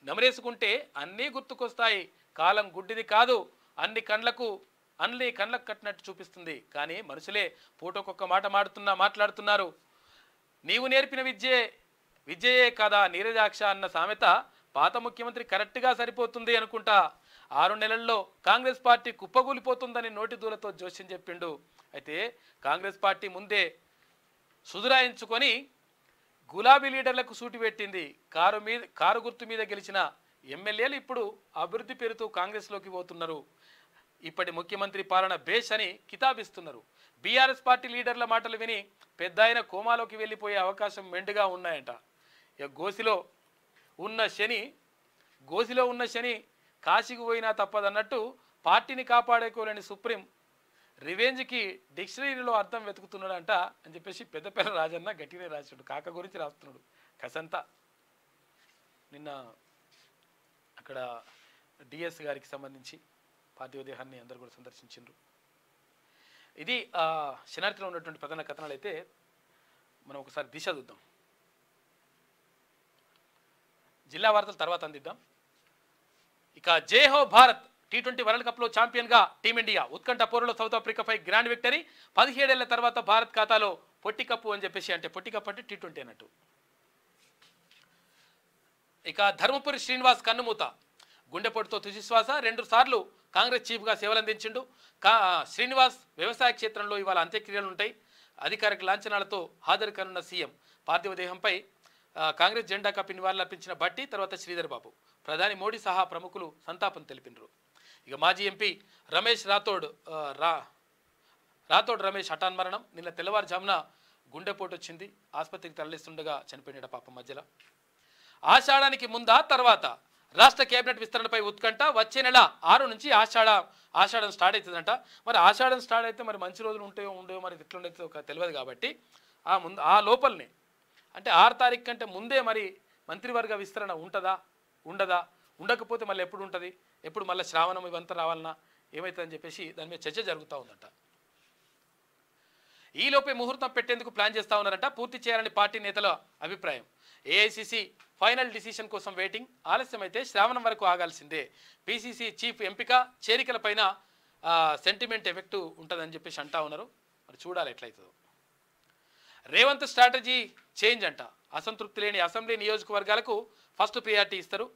నెమరేసుకుంటే అన్నీ గుర్తుకొస్తాయి, కాలం గుడ్డిది కాదు, అన్ని కళ్ళకు కట్టినట్టు చూపిస్తుంది, కానీ మనుషులే పూటకొక్క మాట మాట్లాడుతున్నారు. నీవు నేర్పిన విద్యయే కదా నీరజాక్ష అన్న సామెత పాత ముఖ్యమంత్రి కరెక్ట్గా సరిపోతుంది అనుకుంటా. 6 నెలల్లో కాంగ్రెస్ పార్టీ కుప్పగూలిపోతుందని నోటి దూలతో జోస్యం చెప్పిండు. అయితే కాంగ్రెస్ పార్టీ ముందే సుధురాయించుకొని గులాబీ లీడర్లకు సూటి పెట్టింది. కారు గుర్తు మీద గెలిచిన ఎమ్మెల్యేలు ఇప్పుడు అభివృద్ధి పేరుతో కాంగ్రెస్లోకి పోతున్నారు. ఇప్పటి ముఖ్యమంత్రి పాలన బేష్ అని కితాబిస్తున్నారు. బీఆర్ఎస్ పార్టీ లీడర్ల మాటలు విని పెద్దాయన కోమాలోకి వెళ్ళిపోయే అవకాశం మెండుగా ఉన్నాయంట. ఇక గోసిలో ఉన్న శని కాశీకి పోయినా తప్పదన్నట్టు పార్టీని కాపాడుకోలేని సుప్రీం రివెంజ్కి డిక్షనరీలో అర్థం వెతుకుతున్నాడంట అని చెప్పేసి పెద్దపల్లి రాజన్న గట్టినే రాశాడు. కాక గురించి రాస్తున్నాడు కసంతా. నిన్న అక్కడ డిఎస్ గారికి సంబంధించి పార్థివ దేహాన్ని అందరూ కూడా సందర్శించారు. ఇది శనార్థిలో ఉన్నటువంటి ప్రధాన కథనాలు. అయితే మనం ఒకసారి దిశ చూద్దాం. జిల్లా వార్తలు తర్వాత అందిద్దాం. ఇక జై హో భారత్, T20 వరల్డ్ కప్లో ఛాంపియన్గా టీమిండియా, ఉత్కంఠ పోరులో సౌత్ ఆఫ్రికాపై గ్రాండ్ విక్టరీ, 17 ఏళ్ల తర్వాత భారత్ ఖాతాలో పొట్టి కప్పు అని చెప్పేసి, అంటే పొట్టి కప్పు అంటే T20 అన్నట్టు. ఇక ధర్మపురి శ్రీనివాస్ కన్నుమూత, గుండెపోటుతో తుదిశ్వాస, 2 సార్లు కాంగ్రెస్ చీఫ్గా సేవలందించిండు. శ్రీనివాస్ వ్యవసాయ క్షేత్రంలో ఇవాళ అంత్యక్రియలు ఉంటాయి. అధికారిక లాంఛనాలతో హాజరు కానున్న సీఎం. పార్థివ దేహంపై కాంగ్రెస్ జెండా కప్పి నివాళులర్పించిన భట్టి, తర్వాత శ్రీధర్ బాబు, ప్రధాని మోడీ సహా ప్రముఖులు సంతాపం తెలిపినరు. ఇక మాజీ ఎంపీ రమేష్ రాథోడ్ రమేష్ హఠాన్ మరణం. నిన్న తెల్లవారుజామున గుండెపోటు వచ్చింది. ఆసుపత్రికి తరలిస్తుండగా చనిపోయిన పాపం మధ్యలో. ఆషాఢానికి ముందా తర్వాత రాష్ట్ర కేబినెట్ విస్తరణపై ఉత్కంఠ. వచ్చే నెల 6 నుంచి ఆషాఢం స్టార్ట్ అవుతుందంట. మరి ఆషాఢం స్టార్ట్ అయితే మరి మంచి రోజులు ఉండేవో మరి ఎట్లుండేదో తెలియదు. కాబట్టి ఆ లోపలనే అంటే 6 తారీఖు కంటే ముందే మరి మంత్రివర్గ విస్తరణ ఉండదా, ఉండకపోతే మళ్ళీ ఎప్పుడు ఉంటుంది, ఎప్పుడు మళ్ళీ శ్రావణం ఇవంతా రావాలన్నా ఏమవుతుందని చెప్పేసి దాని మీద చర్చ జరుగుతూ ఉందంట. ఈలోపే ముహూర్తం పెట్టేందుకు ప్లాన్ చేస్తూ ఉన్నారంట. పూర్తి చేయాలని పార్టీ నేతల అభిప్రాయం. ఏఐసిసి ఫైనల్ డిసిషన్ కోసం వెయిటింగ్. ఆలస్యమైతే శ్రావణం వరకు ఆగాల్సిందే. పిసిసి చీఫ్ ఎంపిక చేరికలపైన సెంటిమెంట్ ఎఫెక్ట్ ఉంటుందని చెప్పేసి అంటా ఉన్నారు. మరి చూడాలి ఎట్లయితుందో. రేవంత్ స్ట్రాటజీ చేంజ్ అంట. అసంతృప్తి లేని అసెంబ్లీ నియోజకవర్గాలకు ఫస్ట్ ప్రియారిటీ ఇస్తారు.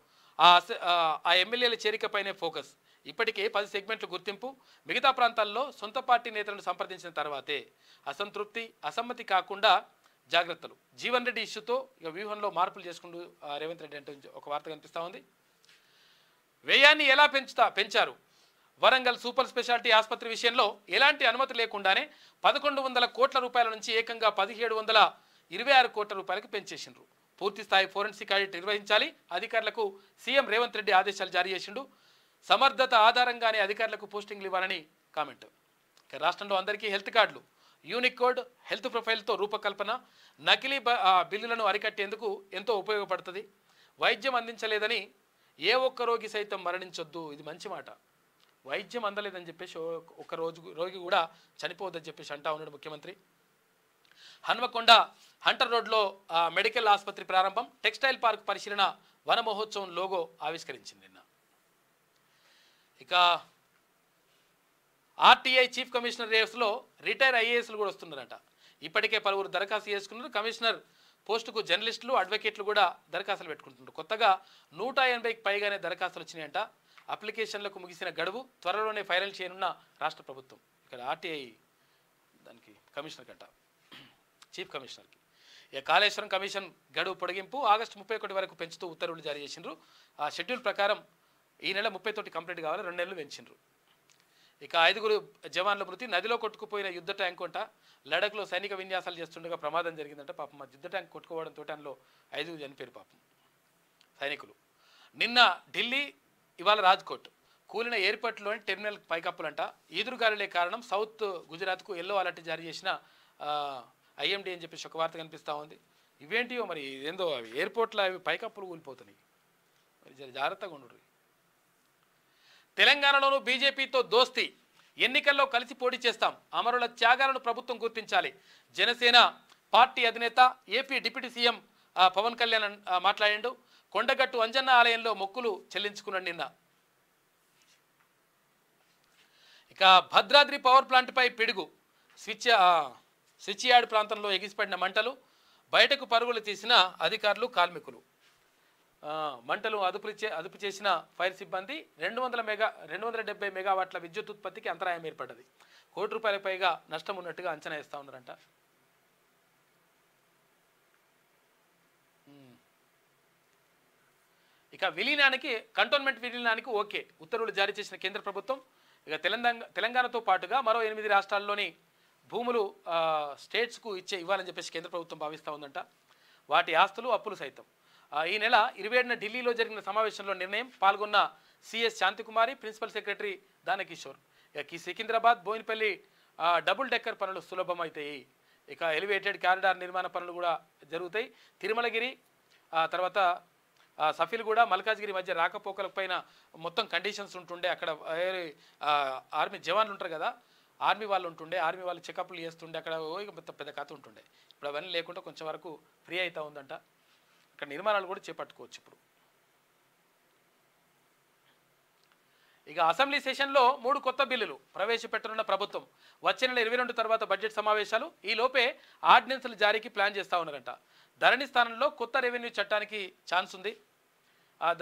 ఆ ఎమ్మెల్యేల చేరికపైనే ఫోకస్. ఇప్పటికే 10 సెగ్మెంట్లు గుర్తింపు. మిగతా ప్రాంతాల్లో సొంత పార్టీ నేతలను సంప్రదించిన తర్వాతే అసమ్మతి కాకుండా జాగ్రత్తలు. జీవన్ రెడ్డి ఇష్యూతో ఇక వ్యూహంలో మార్పులు చేసుకుంటూ రేవంత్ రెడ్డి అంటే ఒక వార్త కనిపిస్తూ ఉంది. వ్యయాన్ని ఎలా పెంచారు. వరంగల్ సూపర్ స్పెషాలిటీ ఆసుపత్రి విషయంలో ఎలాంటి అనుమతి లేకుండానే 1100 కోట్ల రూపాయల నుంచి ఏకంగా 1726 కోట్ల రూపాయలకు పెంచేసిండ్రు. పూర్తి స్థాయి ఫోరెన్సిక్ ఆడిట్ నిర్వహించాలి. అధికారులకు సీఎం రేవంత్ రెడ్డి ఆదేశాలు జారీ చేసిండు. సమర్థత ఆధారంగానే అధికారులకు పోస్టింగ్లు ఇవ్వాలని కామెంట్. రాష్ట్రంలో అందరికీ హెల్త్ కార్డులు, యూనిక్ కోడ్, హెల్త్ ప్రొఫైల్తో రూపకల్పన, నకిలీ బిల్లులను అరికట్టేందుకు ఎంతో ఉపయోగపడుతుంది. వైద్యం అందించలేదని ఏ ఒక్క రోగి సైతం మరణించొద్దు. ఇది మంచి మాట. వైద్యం అందలేదని చెప్పేసి ఒక రోగి కూడా చనిపోవద్దని చెప్పేసి అంటా ఉన్నాడు ముఖ్యమంత్రి. హన్మకొండ హంటర్ రోడ్లో మెడికల్ ఆసుపత్రి ప్రారంభం. టెక్స్టైల్ పార్క్ పరిశీలన, వన మహోత్సవం లోగో ఆవిష్కరించింది నిన్న. ఇక ఆర్టీఐ చీఫ్ కమిషనర్ రేస్లో రిటైర్ ఐఏఎస్లు కూడా వస్తున్నారట. ఇప్పటికే పలువురు దరఖాస్తు చేసుకున్నారు. కమిషనర్ పోస్టుకు జర్నలిస్టులు, అడ్వకేట్లు కూడా దరఖాస్తులు పెట్టుకుంటున్నారు. కొత్తగా 180కి పైగానే దరఖాస్తులు వచ్చినాయంట. అప్లికేషన్లకు ముగిసిన గడువు త్వరలోనే ఫైనల్ చేయనున్న రాష్ట్ర ప్రభుత్వం. ఇక్కడ ఆర్టీఐ దానికి కమిషనర్ గంట, చీఫ్ కమిషనర్కి. ఇక కాళేశ్వరం కమిషన్ గడువు పొడిగింపు ఆగస్టు 31 వరకు పెంచుతూ ఉత్తర్వులు జారీ చేసిండ్రు. ఆ షెడ్యూల్ ప్రకారం ఈ నెల 30 కంప్లీట్ కావాలి, 2 నెలలు పెంచిండ్రు. ఇక 5 జవాన్ల మృతి. నదిలో కొట్టుకుపోయిన యుద్ధ ట్యాంక్ కొంట. లడఖ్లో సైనిక విన్యాసాలు చేస్తుండగా ప్రమాదం జరిగిందంట. పాపం ఆ యుద్ధ ట్యాంక్ కొట్టుకోవడంతో అందులో 5 చనిపోయారు పాపం సైనికులు. నిన్న ఢిల్లీ, ఇవాళ రాజ్కోట్. కూలిన ఎయిర్పోర్ట్లోని టెర్మినల్ పైకప్పులంట. ఈదురుగాలులే కారణం. సౌత్ గుజరాత్కు ఎల్లో అలర్ట్ జారీ చేసిన ఐఎండీ అని చెప్పేసి ఒక వార్త కనిపిస్తూ ఉంది. ఇవేంటివో మరి ఏందో అవి ఎయిర్పోర్ట్లో అవి పైకప్పులు కూలిపోతున్నాయి. మరి జాగ్రత్తగా ఉండు. తెలంగాణలోనూ బీజేపీతో దోస్తీ, ఎన్నికల్లో కలిసి పోటీ చేస్తాం, అమరుల త్యాగాలను ప్రభుత్వం గుర్తించాలి. జనసేన పార్టీ అధినేత AP deputy CM Pawan Kalyan మాట్లాడిండు. కొండగట్టు అంజన్న ఆలయంలో మొక్కులు చెల్లించుకున్నాడు నిన్న. ఇక భద్రాద్రి పవర్ ప్లాంట్పై పిడుగు, స్విచ్ యార్డ్ ప్రాంతంలో ఎగిసిపడిన మంటలు, బయటకు పరుగులు తీసిన అధికారులు కార్మికులు. మంటలు అదుపు చేసిన ఫైర్ సిబ్బంది. 270 మెగావాట్ల విద్యుత్ ఉత్పత్తికి అంతరాయం ఏర్పడ్డది. ₹1 కోటి పైగా నష్టం ఉన్నట్టుగా అంచనా వేస్తూ ఉన్నారంట. ఇక కంటోన్మెంట్ విలీనానికి ఓకే ఉత్తర్వులు జారీ చేసిన కేంద్ర ప్రభుత్వం. ఇక తెలంగాణతో పాటుగా మరో 8 రాష్ట్రాల్లోని భూములు స్టేట్స్కు ఇవ్వాలని చెప్పేసి కేంద్ర ప్రభుత్వం భావిస్తూ ఉందంట. వాటి ఆస్తులు అప్పులు సైతం. ఈ నెల 27న ఢిల్లీలో జరిగిన సమావేశంలో నిర్ణయం. పాల్గొన్న CS Santhi Kumari, principal secretary Dana Kishore. ఇక సికింద్రాబాద్ బోయినపల్లి డబుల్ డెక్కర్ పనులు సులభమవుతాయి. ఇక ఎలివేటెడ్ కారిడార్ నిర్మాణ పనులు కూడా జరుగుతాయి. తిరుమలగిరి తర్వాత సఫీల్గూడ మల్కాజ్గిరి మధ్య రాకపోకలపైన మొత్తం కండిషన్స్ ఉంటుండే. అక్కడ ఆర్మీ జవాన్లు ఉంటారు కదా, ఆర్మీ వాళ్ళు ఉంటుండే, ఆర్మీ వాళ్ళు చెకప్లు చేస్తుండే. అక్కడ పెద్ద కథ ఉంటుండే. ఇప్పుడు అవన్నీ లేకుండా కొంచెం వరకు ఫ్రీ అవుతూ ఉందంట. అక్కడ నిర్మాణాలు కూడా చేపట్టుకోవచ్చు ఇప్పుడు. ఇక అసెంబ్లీ సెషన్లో 3 కొత్త బిల్లులు ప్రవేశపెట్టనున్న ప్రభుత్వం. వచ్చే నెల 22 తర్వాత బడ్జెట్ సమావేశాలు. ఈ లోపే ఆర్డినెన్స్ల జారీకి ప్లాన్ చేస్తూ ఉన్నారంట. ధరణి స్థానంలో కొత్త రెవెన్యూ చట్టానికి ఛాన్స్ ఉంది.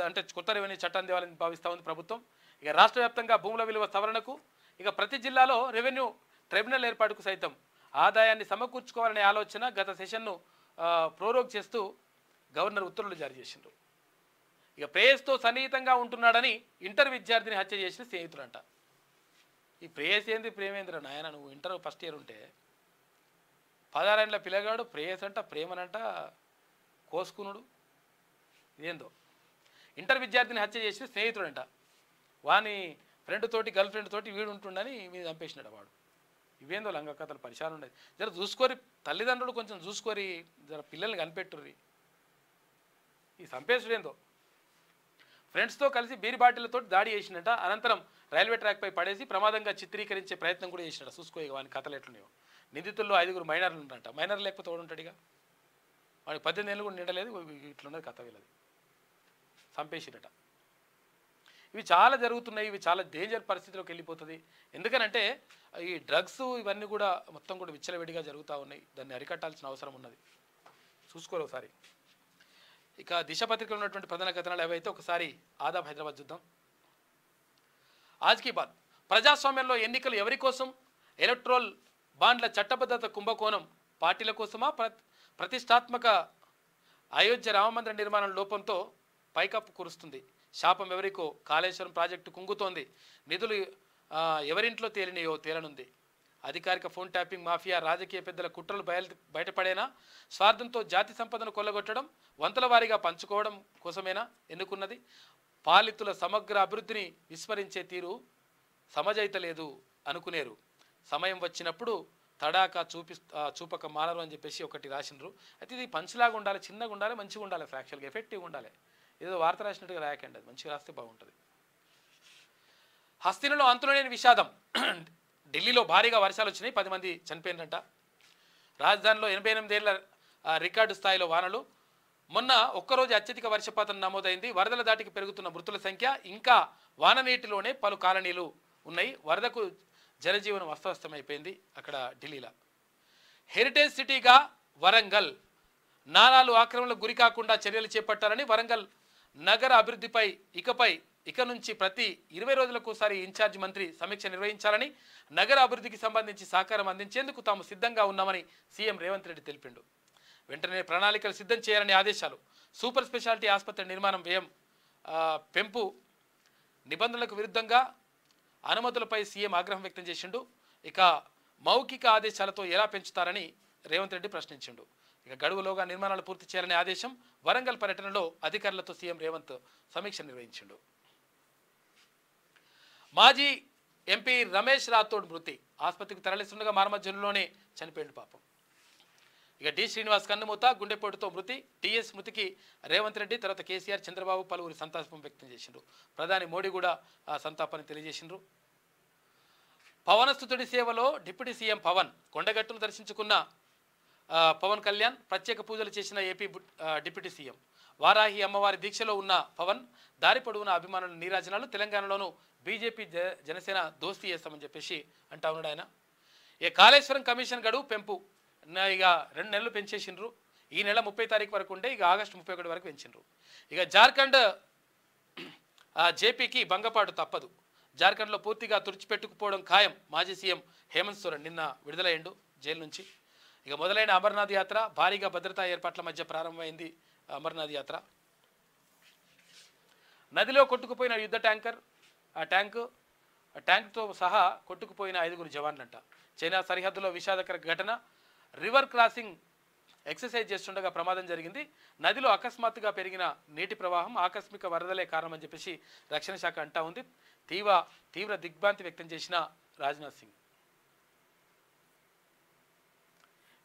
అంటే కొత్త రెవెన్యూ చట్టాన్ని తేవాలని భావిస్తూ ఉంది ప్రభుత్వం. ఇక రాష్ట్ర వ్యాప్తంగా భూముల విలువ సవరణకు, ఇక ప్రతి జిల్లాలో రెవెన్యూ ట్రైబ్యునల్ ఏర్పాటుకు సైతం ఆదాయాన్ని సమకూర్చుకోవాలనే ఆలోచన గత సెషన్ను ప్రోరోగ్ చేస్తూ గవర్నర్ ఉత్తర్వులు జారీ చేసిండ్రు. ఇక ప్రేయస్తో సన్నిహితంగా ఉంటున్నాడని ఇంటర్ విద్యార్థిని హత్య చేసిన స్నేహితుడంట. ఈ ప్రేయస్ ఏంది ప్రేమేంద్ర నాయన, నువ్వు ఇంటర్ ఫస్ట్ ఇయర్ ఉంటే 16 ఏళ్ళ పిల్లగాడు ప్రేయస్ అంట, ప్రేమనంట, కోసుకునుడు ఇదేందో. ఇంటర్ విద్యార్థిని హత్య చేసిన స్నేహితుడంట. వాని ఫ్రెండ్ తోటి గర్ల్ ఫ్రెండ్ తోటి వీడు ఉంటుండని మీద చంపేసినాడు వాడు. ఇవేందో లంగ కథలు పరిశాలు ఉండేది. జర చూసుకోరి, తల్లిదండ్రులు కొంచెం చూసుకోరి, జర పిల్లల్ని కనిపెట్టుర్రి. ఈ చంపేసుడేందో. ఫ్రెండ్స్తో కలిసి బీర్ బాటిళ్లతో దాడి చేసినట్ట. అనంతరం రైల్వే ట్రాక్పై పడేసి ప్రమాదంగా చిత్రీకరించే ప్రయత్నం కూడా చేసినట్ట. చూసుకో ఇక వాని కథలు ఎట్లున్నాయో. నిందితుల్లో 5 మైనర్లు ఉంటారంట. మైనర్ లేకపోతే వాడుంటాడు. ఇక వాడికి 18 ఏళ్ళు కూడా నిండలేదు. ఇట్లున్నది కథ వీళ్ళది. చంపేసిరట. ఇవి చాలా జరుగుతున్నాయి. ఇవి చాలా డేంజర్ పరిస్థితిలోకి వెళ్ళిపోతుంది. ఎందుకనంటే ఈ డ్రగ్స్ ఇవన్నీ కూడా మొత్తం కూడా విచ్చలవిడిగా జరుగుతూ ఉన్నాయి. దాన్ని అరికట్టాల్సిన అవసరం ఉన్నది. చూసుకోరు ఒకసారి. ఇక దిశ పత్రికలో ఉన్నటువంటి ప్రధాన కథనాలు ఏవైతే ఒకసారి ఆదాబ్ హైదరాబాద్ చూద్దాం. ఆజ్ కీ బాత్. ప్రజాస్వామ్యంలో ఎన్నికలు ఎవరి కోసం? ఎలక్ట్రోల్ బాండ్ల చట్టబద్ధత కుంభకోణం పార్టీల కోసమా? ప్రతిష్టాత్మక అయోధ్య రామమందిర నిర్మాణం లోపంతో పైకప్పు కురుస్తుంది. శాపం ఎవరికో? కాళేశ్వరం ప్రాజెక్టు కుంగుతోంది. నిధులు ఎవరింట్లో తేలనుంది. అధికారిక ఫోన్ ట్యాపింగ్ మాఫియా రాజకీయ పెద్దల కుట్రలు బయటపడేనా? స్వార్థంతో జాతి సంపదను కొల్లగొట్టడం, వంతుల వారీగా పంచుకోవడం కోసమేనా ఎన్నుకున్నది? పాలితుల సమగ్ర అభివృద్ధిని విస్మరించే తీరు సమజైతలేదు అనుకునేరు. సమయం వచ్చినప్పుడు తడాక చూపక మానరు అని చెప్పేసి ఒకటి రాసినరు. అయితే ఇది పంచులాగా ఉండాలి, చిన్నగా ఉండాలి, మంచిగా ఉండాలి, ఫ్రాక్చువల్గా ఎఫెక్టివ్గా ఉండాలి. ఏదో వార్త రాసినట్టుగా రాయకండి, అది మంచిగా రాస్తే బాగుంటుంది. హస్తినలో అంతులేని విషాదం. ఢిల్లీలో భారీగా వర్షాలు వచ్చినాయి. 10 మంది చనిపోయినరంట. రాజధానిలో 88 ఏళ్ల రికార్డు స్థాయిలో వానలు. మొన్న ఒక్కరోజు అత్యధిక వర్షపాతం నమోదైంది. వరదల దాటికి పెరుగుతున్న మృతుల సంఖ్య. ఇంకా వాన నీటిలోనే పలు కాలనీలు ఉన్నాయి. వరదకు జనజీవనం అస్తవ్యస్తమైపోయింది అక్కడ ఢిల్లీలో. హెరిటేజ్ సిటీగా వరంగల్. నాలాలు ఆక్రమణలకు గురి కాకుండా చర్యలు చేపట్టాలని వరంగల్ నగర అభివృద్ధిపై ఇక నుంచి ప్రతి 20 రోజులకోసారి ఇన్ఛార్జ్ మంత్రి సమీక్ష నిర్వహించాలని, నగర అభివృద్ధికి సంబంధించి సహకారం అందించేందుకు తాము సిద్ధంగా ఉన్నామని సీఎం రేవంత్ రెడ్డి తెలిపిండు. వెంటనే ప్రణాళికలు సిద్ధం చేయాలని ఆదేశాలు. సూపర్ స్పెషాలిటీ ఆసుపత్రి నిర్మాణం వ్యయం పెంపు నిబంధనలకు విరుద్ధంగా అనుమతులపై సీఎం ఆగ్రహం వ్యక్తం చేసిండు. ఇక మౌఖిక ఆదేశాలతో ఎలా పెంచుతారని రేవంత్ రెడ్డి ప్రశ్నించిండు. ఇక గడువులోగా నిర్మాణాలు పూర్తి చేయాలనే ఆదేశం. వరంగల్ పర్యటనలో అధికారులతో సీఎం రేవంత్ సమీక్ష నిర్వహించిండు. మాజీ ఎంపీ రమేష్ రాథోడ్ మృతి. ఆసుపత్రికి తరలిస్తుండగా మార్మధ్యంలోనే చనిపోయిండు పాపం. ఇక డి శ్రీనివాస్ కన్నుమూత, గుండెపోటుతో మృతి. టీఎస్ మృతికి రేవంత్ రెడ్డి, తర్వాత కేసీఆర్, చంద్రబాబు పలువురు సంతాపం వ్యక్తం చేసిండ్రు. ప్రధాని మోడీ కూడా సంతాపాన్ని తెలియజేసిండ్రు. పవనస్తుతుడి సేవలో డిప్యూటీ సీఎం పవన్. కొండగట్టును దర్శించుకున్న పవన్ కళ్యాణ్, ప్రత్యేక పూజలు చేసిన ఏపీ డిప్యూటీ సీఎం. వారాహి అమ్మవారి దీక్షలో ఉన్న పవన్ దారి పొడవున అభిమానుల నీరాజనాలు. తెలంగాణలోనూ బీజేపీ జనసేన దోస్తీ చేస్తామని చెప్పేసి అంటా ఉన్నాడు ఆయన. ఇక కాళేశ్వరం కమిషన్ గడువు పెంపు ఇక 2 నెలలు పెంచేసిండ్రు. ఈ నెల 30 తారీఖు వరకు ఉండే, ఇక ఆగస్టు 31 వరకు పెంచిండ్రు. ఇక జార్ఖండ్ జేపీకి భంగపాటు తప్పదు. జార్ఖండ్లో పూర్తిగా తుడిచిపెట్టుకుపోవడం ఖాయం. మాజీ సీఎం హేమంత్ సోరెన్ నిన్న విడుదలయ్యిండు జైలు నుంచి. ఇక మొదలైన అమర్నాథ్ యాత్ర. భారీగా భద్రతా ఏర్పాట్ల మధ్య ప్రారంభమైంది అమర్నాథ్ యాత్ర. నదిలో కొట్టుకుపోయిన యుద్ధ ట్యాంకర్. ఆ ట్యాంక్తో సహా కొట్టుకుపోయిన 5 జవాన్లంట. చైనా సరిహద్దులో విషాదకర ఘటన. రివర్ క్రాసింగ్ ఎక్సర్సైజ్ చేస్తుండగా ప్రమాదం జరిగింది. నదిలో అకస్మాత్తుగా పెరిగిన నీటి ప్రవాహం ఆకస్మిక వరదలే కారణమని చెప్పేసి రక్షణ శాఖ అంటా ఉంది. తీవ్ర దిగ్భ్రాంతి వ్యక్తం చేసిన రాజ్నాథ్ సింగ్.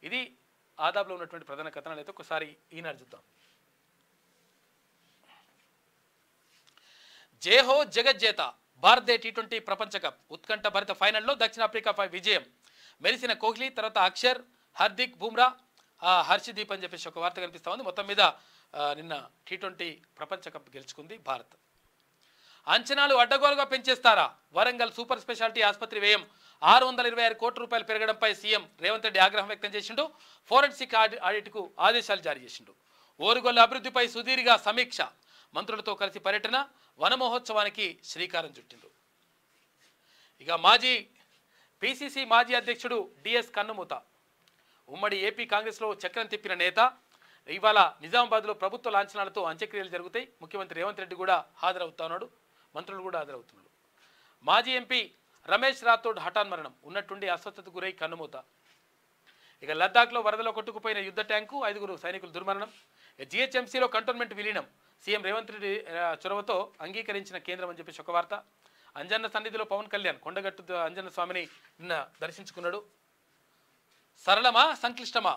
ఇది ఆదాబ్లో ఉన్నటువంటి ప్రధాన కథనాలు. అయితే ఒకసారి ఈనాడు చూద్దాం. జేహో జగజ్జేత. భారత్ టీ20 ప్రపంచ కప్ ఉత్కంఠ భరిత ఫైనల్లో దక్షిణాఫ్రికాపై విజయం. మెరిసిన కోహ్లీ, తర్వాత అక్షర్, హార్దిక్, బుమ్రా, హర్షదీప్ అని చెప్పేసి ఒక వార్త కనిపిస్తూ ఉంది. మొత్తం మీద నిన్న టీ20 ప్రపంచ కప్ గెలుచుకుంది భారత్. అంచనాలు అడ్డగోలుగా పెంచేస్తారా? వరంగల్ సూపర్ స్పెషాలిటీ ఆసుపత్రి వ్యయం 626 కోట్ల రూపాయలు పెరగడంపై సీఎం రేవంత్ రెడ్డి ఆగ్రహం వ్యక్తం చేసిండు. ఫోరెన్సిక్ ఆడిట్కు ఆదేశాలు జారీ చేసిండు. ఓరుగొల్ల అభివృద్ధిపై సుదీర్ఘ సమీక్ష. మంత్రులతో కలిసి పర్యటన. వన మహోత్సవానికి శ్రీకారం చుట్టిండు. ఇక పిసిసి మాజీ అధ్యక్షుడు డిఎస్ కన్నుమూత. ఉమ్మడి ఏపీ కాంగ్రెస్లో చక్రం తిప్పిన నేత. ఇవాళ నిజామాబాద్లో ప్రభుత్వ లాంఛనాలతో అంత్యక్రియలు జరుగుతాయి. ముఖ్యమంత్రి రేవంత్ రెడ్డి కూడా హాజరవుతున్నాడు, మంత్రులు కూడా హాజరవుతున్నారు. మాజీ ఎంపీ రమేష్ రాథోడ్ హఠాన్మరణం. ఉన్నట్టుండి అస్వస్థతకు గురై కన్నుమూత. ఇక లద్దాఖ్లో వరదలో కొట్టుకుపోయిన యుద్ధ ట్యాంకు. 5 సైనికులు దుర్మరణం. జిహెచ్ఎంసీలో కంటోన్మెంట్ విలీనం. సీఎం రేవంత్ రెడ్డి చొరవతో అంగీకరించిన కేంద్రం అని చెప్పేసి ఒక వార్త. అంజన్న సన్నిధిలో పవన్ కళ్యాణ్ కొండగట్టు అంజన్న స్వామిని నిన్న దర్శించుకున్నాడు. సరళమా సంక్లిష్టమా?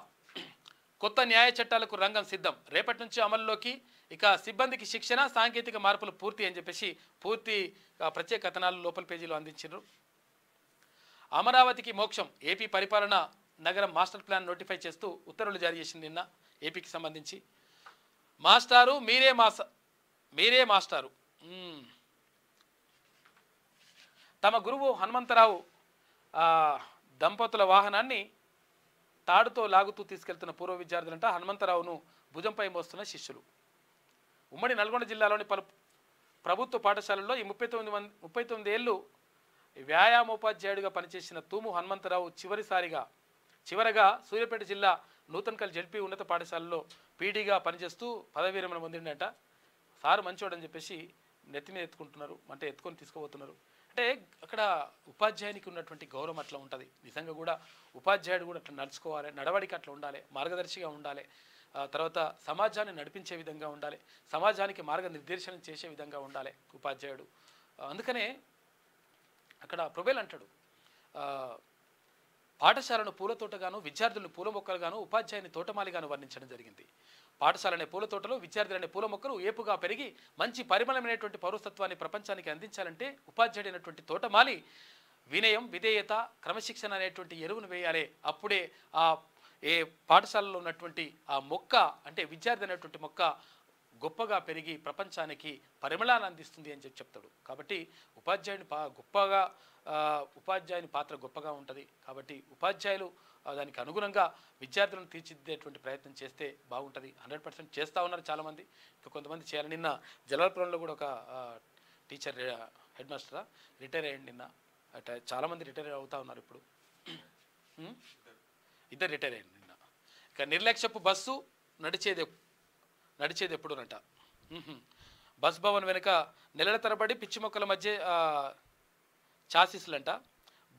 కొత్త న్యాయ చట్టాలకు రంగం సిద్ధం. రేపటి నుంచి అమల్లోకి. ఇక సిబ్బందికి శిక్షణ, సాంకేతిక మార్పులు పూర్తి అని చెప్పేసి పూర్తి ప్రత్యేక కథనాలు లోపల పేజీలో అందించారు. అమరావతికి మోక్షం. ఏపీ పరిపాలన నగరం మాస్టర్ ప్లాన్ నోటిఫై చేస్తూ ఉత్తర్వులు జారీ చేసింది నిన్న ఏపీకి సంబంధించి. మాస్టారు మీరే మాస్టారు. తమ గురువు హనుమంతరావు దంపతుల వాహనాన్ని తాడుతో లాగుతూ తీసుకెళ్తున్న పూర్వ విద్యార్థులంట హనుమంతరావును భుజంపై మోస్తున్న శిష్యులు. ఉమ్మడి నల్గొండ జిల్లాలోని పలు ప్రభుత్వ పాఠశాలల్లో ఈ 39 ఏళ్ళు వ్యాయామోపాధ్యాయుడిగా పనిచేసిన తూము హనుమంతరావు చివరగా సూర్యాపేట జిల్లా నూతన్కల్ జెడ్పీ ఉన్నత పాఠశాలలో పీడీగా పనిచేస్తూ పదవీ విరమణ పొందిండట. సారు మంచోడని చెప్పేసి నెత్తి మీద ఎత్తుకుంటున్నారు, అంటే ఎత్తుకొని తీసుకుపోతున్నారు. అంటే అక్కడ ఉపాధ్యాయునికి ఉన్నటువంటి గౌరవం అట్లా ఉంటుంది. నిజంగా కూడా ఉపాధ్యాయుడు కూడా అట్లా నడుచుకోవాలి, నడవడికి అట్లా ఉండాలి, మార్గదర్శిగా ఉండాలి. తర్వాత సమాజాన్ని నడిపించే విధంగా ఉండాలి, సమాజానికి మార్గనిర్దేశనం చేసే విధంగా ఉండాలి ఉపాధ్యాయుడు. అందుకనే అక్కడ ప్రొబేల్ అంటాడు, పాఠశాలను పూలతోటగాను, విద్యార్థులను పూల మొక్కలుగాను, ఉపాధ్యాయుని తోటమాలిగాను వర్ణించడం జరిగింది. పాఠశాలనే పూల తోటలు, విద్యార్థులనే పూల మొక్కలు ఏపుగా పెరిగి మంచి పరిమళమైనటువంటి పౌరసత్వాన్ని ప్రపంచానికి అందించాలంటే ఉపాధ్యాయుడైనటువంటి తోటమాలి వినయం, విధేయత, క్రమశిక్షణ అనేటువంటి ఎరువును వేయాలి. అప్పుడే ఏ పాఠశాలలో ఉన్నటువంటి ఆ మొక్క, అంటే విద్యార్థి అనేటువంటి మొక్క గొప్పగా పెరిగి ప్రపంచానికి పరిమళాన్ని అందిస్తుంది అని చెప్తాడు. కాబట్టి ఉపాధ్యాయుని పాత్ర గొప్పగా ఉంటుంది. కాబట్టి ఉపాధ్యాయులు దానికి అనుగుణంగా విద్యార్థులను తీర్చిదిద్దేటువంటి ప్రయత్నం చేస్తే బాగుంటుంది. 100% చేస్తూ ఉన్నారు చాలామంది, ఇంకా కొంతమంది చేయాలి. నిన్న జలాల్పురంలో కూడా ఒక టీచర్ హెడ్ మాస్టర్ రిటైర్ అయ్యండి. నిన్న చాలామంది రిటైర్ అవుతూ ఉన్నారు. ఇప్పుడు 2 రిటైర్ అయ్యింది నిన్న. ఇక నిర్లక్ష్యపు బస్సు నడిచేది ఎప్పుడునంట. బస్ భవన్ వెనుక నెలల తరబడి పిచ్చి మొక్కల మధ్య చాసిస్లంట.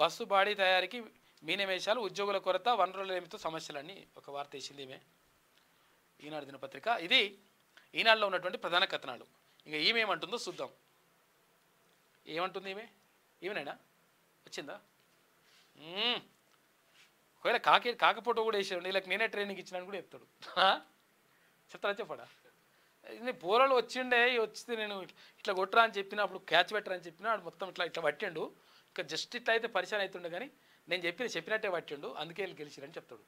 బస్సు బాడీ తయారీకి మీనమేషాలు, ఉద్యోగుల కొరత, వనరుల లేమితో సమస్యలన్నీ ఒక వార్త వేసింది ఈమె ఈనాడు దినపత్రిక. ఇది ఈనాడులో ఉన్నటువంటి ప్రధాన కథనాలు. ఇక ఈమె ఏమంటుందో చూద్దాం. ఏమంటుంది ఈమెనేనా వచ్చిందా? ఒకవేళ కాకపోతే కూడా వేసాడు వీళ్ళకి నేనే ట్రైనింగ్ ఇచ్చినాను కూడా చెప్తాడు. చెప్తారా చెప్పడా? నేను పోరలు వచ్చిండే వచ్చింది నేను ఇట్లా కొట్టరా అని చెప్పినప్పుడు క్యాచ్ పెట్టరా అని చెప్పినా మొత్తం ఇట్లా పట్టిండు. ఇంకా జస్ట్ ఇట్లా అయితే పరిచయం అవుతుండే కానీ నేను చెప్పినట్టే పట్టిండు, అందుకే వీళ్ళు గెలిచిరని చెప్తాడు.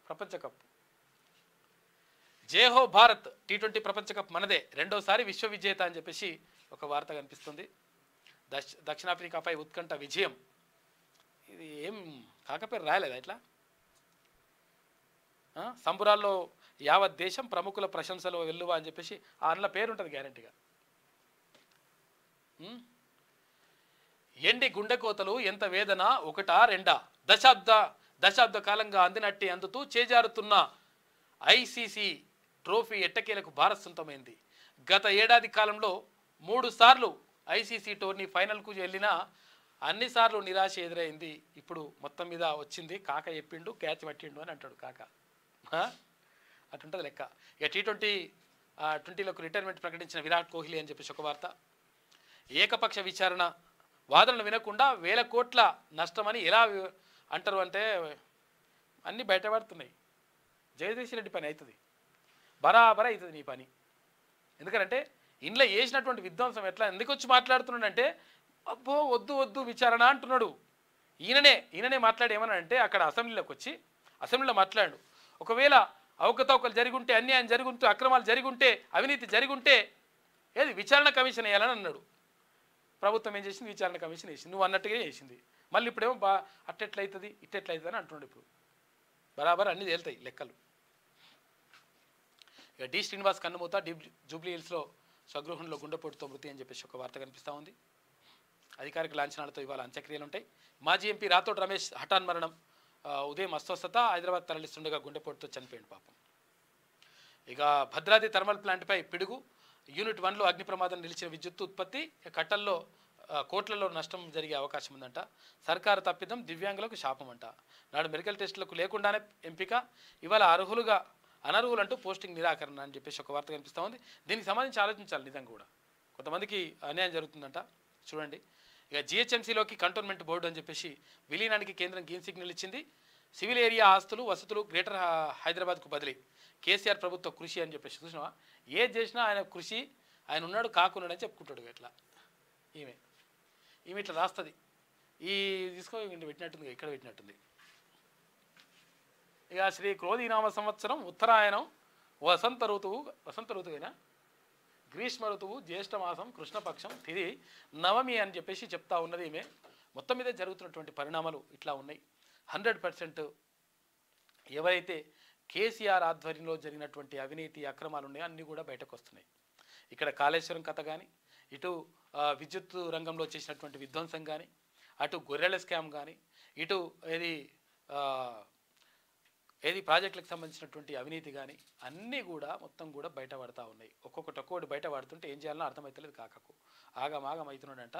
ప్రపంచ కప్ జేహో భారత్, T20 ప్రపంచ కప్ మనదే, రెండోసారి విశ్వ విజేత అని చెప్పేసి ఒక వార్త కనిపిస్తుంది. దక్షిణాఫ్రికాపై ఉత్కంఠ విజయం. ఇది ఏం కాకపోతే రాయలేదా ఇట్లా? సంబురాల్లో యావత్ దేశం ప్రముఖుల ప్రశంసలు వెల్లువా అని చెప్పేసి అందులో పేరు ఉంటుంది గ్యారంటీగా. ఎండి గుండెకోతలు ఎంత వేదన, ఒకటా రెండా? దశాబ్ద కాలంగా అందినట్టి అందుతూ చేజారుతున్న ICC ట్రోఫీ ఎట్టకేలకు భారత్ సొంతమైంది. గత ఏడాది కాలంలో 3 సార్లు ICC టోర్నీ ఫైనల్కు వెళ్ళినా అన్నిసార్లు నిరాశ ఎదురైంది. ఇప్పుడు మొత్తం మీద వచ్చింది. కాక చెప్పిండు, క్యాచ్ పట్టిండు అని అంటాడు కాక. అటుంటుంది లెక్క. ఇక T20లోకి రిటైర్మెంట్ ప్రకటించిన విరాట్ కోహ్లీ అని చెప్పేసి ఒక వార్త. ఏకపక్ష విచారణ వాదనలు వినకుండా 1000 కోట్ల నష్టమని ఎలా అంటారు అంటే అన్నీ బయటపడుతున్నాయి. జగదీష్ రెడ్డి పని అవుతుంది, బరాబర్ అవుతుంది నీ పని. ఎందుకంటే ఇంట్లో వేసినటువంటి విధ్వంసం ఎట్లా ఎందుకు వచ్చి మాట్లాడుతున్నాడంటే అబ్బో వద్దు విచారణ అంటున్నాడు. ఈయననే మాట్లాడి ఏమన్నాడంటే అక్కడ అసెంబ్లీలోకి వచ్చి అసెంబ్లీలో మాట్లాడు, ఒకవేళ అవకతవకలు జరిగుంటే, అన్యాయం జరుగుంటే, అక్రమాలు జరిగుంటే, అవినీతి జరిగుంటే ఏది విచారణ కమిషన్ వేయాలని అన్నాడు. ప్రభుత్వం ఏం చేసింది? విచారణ కమిషన్ వేసింది. నువ్వు అన్నట్టుగా చేసింది. మళ్ళీ ఇప్పుడేమో అట్టెట్లయితుంది ఇట్టెట్లయితుంది అని అంటున్నాడు. ఇప్పుడు బరాబర్ అన్నీ తేలుతాయి లెక్కలు. ఇక డి శ్రీనివాస్ కన్నుమూత, జూబ్లీ హిల్స్లో స్వగృహంలో గుండెపోటుతో మృతి అని చెప్పేసి ఒక వార్త కనిపిస్తూ ఉంది. అధికారిక లాంఛనాలతో ఇవాళ అంత్యక్రియలు ఉంటాయి. మాజీ ఎంపీ రాథోడ్ రమేష్ హఠాన్ మరణం. ఉదయం అస్వస్థత, హైదరాబాద్ తరలిస్తుండగా గుండెపోటుతో చనిపోయాడు పాపం. ఇక భద్రాద్రి థర్మల్ ప్లాంట్పై పిడుగు. యూనిట్ 1లో అగ్ని ప్రమాదం, నిలిచిన విద్యుత్ ఉత్పత్తి, కట్టల్లో కోట్లలో నష్టం జరిగే అవకాశం ఉందంట. సర్కారు తప్పిదం, దివ్యాంగులకు శాపం అంట. నాడు మెడికల్ టెస్టులకు లేకుండానే ఎంపిక, ఇవాళ అనర్హులంటూ పోస్టింగ్ నిరాకరణ అని చెప్పేసి ఒక వార్త కనిపిస్తూ ఉంది. దీనికి సంబంధించి ఆలోచించాలి నిజంగా కూడా. కొంతమందికి అన్యాయం జరుగుతుందంట. చూడండి, ఇక GHMCలోకి కంటోన్మెంట్ బోర్డు అని చెప్పేసి విలీనానికి కేంద్రం గ్రీన్ సిగ్నల్ ఇచ్చింది. సివిల్ ఏరియా ఆస్తులు, వసతులు గ్రేటర్ హైదరాబాద్కు బదిలీ. కేసీఆర్ ప్రభుత్వ కృషి అని చెప్పేసి చూసినావా? ఏది చేసినా ఆయన కృషి, ఆయన ఉన్నాడు కాకున్నాడు అని చెప్పుకుంటాడు. ఇట్లా ఈమె ఇట్లా రాస్తుంది. ఈ తీసుకో పెట్టినట్టుంది, ఇక్కడ పెట్టినట్టుంది. ఇక శ్రీ క్రోధీనామ సంవత్సరం ఉత్తరాయణం, వసంత ఋతువైనా గ్రీష్మ ఋతువు, జ్యేష్ఠమాసం, కృష్ణపక్షం, తిది నవమి అని చెప్పేసి చెప్తా ఉన్నది ఈమె. మొత్తం మీద జరుగుతున్నటువంటి పరిణామాలు ఇట్లా ఉన్నాయి. 100% ఎవరైతే కేసీఆర్ ఆధ్వర్యంలో జరిగినటువంటి అవినీతి అక్రమాలు ఉన్నాయో అన్నీ కూడా బయటకు వస్తున్నాయి. ఇక్కడ కాళేశ్వరం కథ కానీ, ఇటు విద్యుత్ రంగంలో చేసినటువంటి విధ్వంసం కానీ, అటు గొర్రెల స్కామ్ కానీ, ఇటు ఏది ప్రాజెక్టులకు సంబంధించినటువంటి అవినీతి కానీ అన్నీ కూడా మొత్తం కూడా బయటపడతా ఉన్నాయి. ఒక్కొక్కటి బయటపడుతుంటే ఏం చేయాలనో అర్థమవుతలేదు కాకకు. ఆగమాగం అవుతున్నాడంట.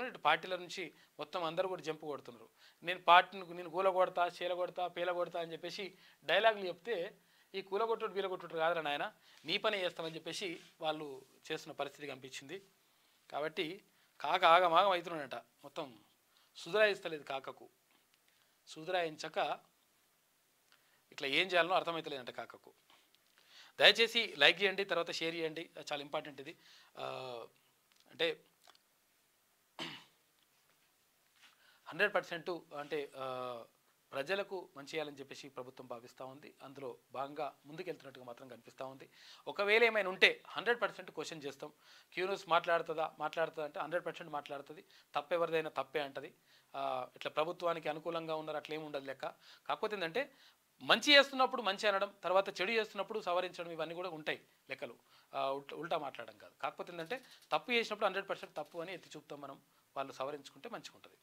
ఇటు పార్టీల నుంచి మొత్తం అందరూ కూడా జంపు కొడుతున్నారు. నేను కూలగొడతా, పేలగొడతా అని చెప్పేసి డైలాగులు చెప్తే ఈ కూలగొట్టుడు వీలగొట్టుడు కాదురా నాయన, నీ పని చేస్తామని చెప్పేసి వాళ్ళు చేస్తున్న పరిస్థితి కనిపించింది. కాబట్టి కాక ఆగమాగం అవుతున్నాడంట. మొత్తం సుధరాయిస్తలేదు కాకకు. సుధరాయించక ఇట్లా ఏం చేయాలనో అర్థమవుతలేదంట కాకకు. దయచేసి లైక్ చేయండి, తర్వాత షేర్ చేయండి, చాలా ఇంపార్టెంట్ ఇది. అంటే 100% అంటే ప్రజలకు మంచి చేయాలని చెప్పేసి ప్రభుత్వం భావిస్తూ ఉంది. అందులో భాగంగా ముందుకెళ్తున్నట్టుగా మాత్రం కనిపిస్తూ ఉంది. ఒకవేళ ఏమైనా ఉంటే 100% క్వశ్చన్ చేస్తాం. క్యూన్యూస్ మాట్లాడుతుందా అంటే 100% మాట్లాడుతుంది. తప్పెవరిదైనా తప్పే అంటది. ఇట్లా ప్రభుత్వానికి అనుకూలంగా ఉన్నారు అట్లేమి ఉండదు లెక్క. కాకపోతే ఏంటంటే మంచి చేస్తున్నప్పుడు మంచి అనడం, తర్వాత చెడు చేస్తున్నప్పుడు సవరించడం, ఇవన్నీ కూడా ఉంటాయి లెక్కలు. ఉల్టా మాట్లాడడం కాదు. కాకపోతే ఏంటంటే తప్పు చేసినప్పుడు 100% తప్పు అని ఎత్తి చూపుతాం మనం. వాళ్ళు సవరించుకుంటే మంచిగా ఉంటుంది.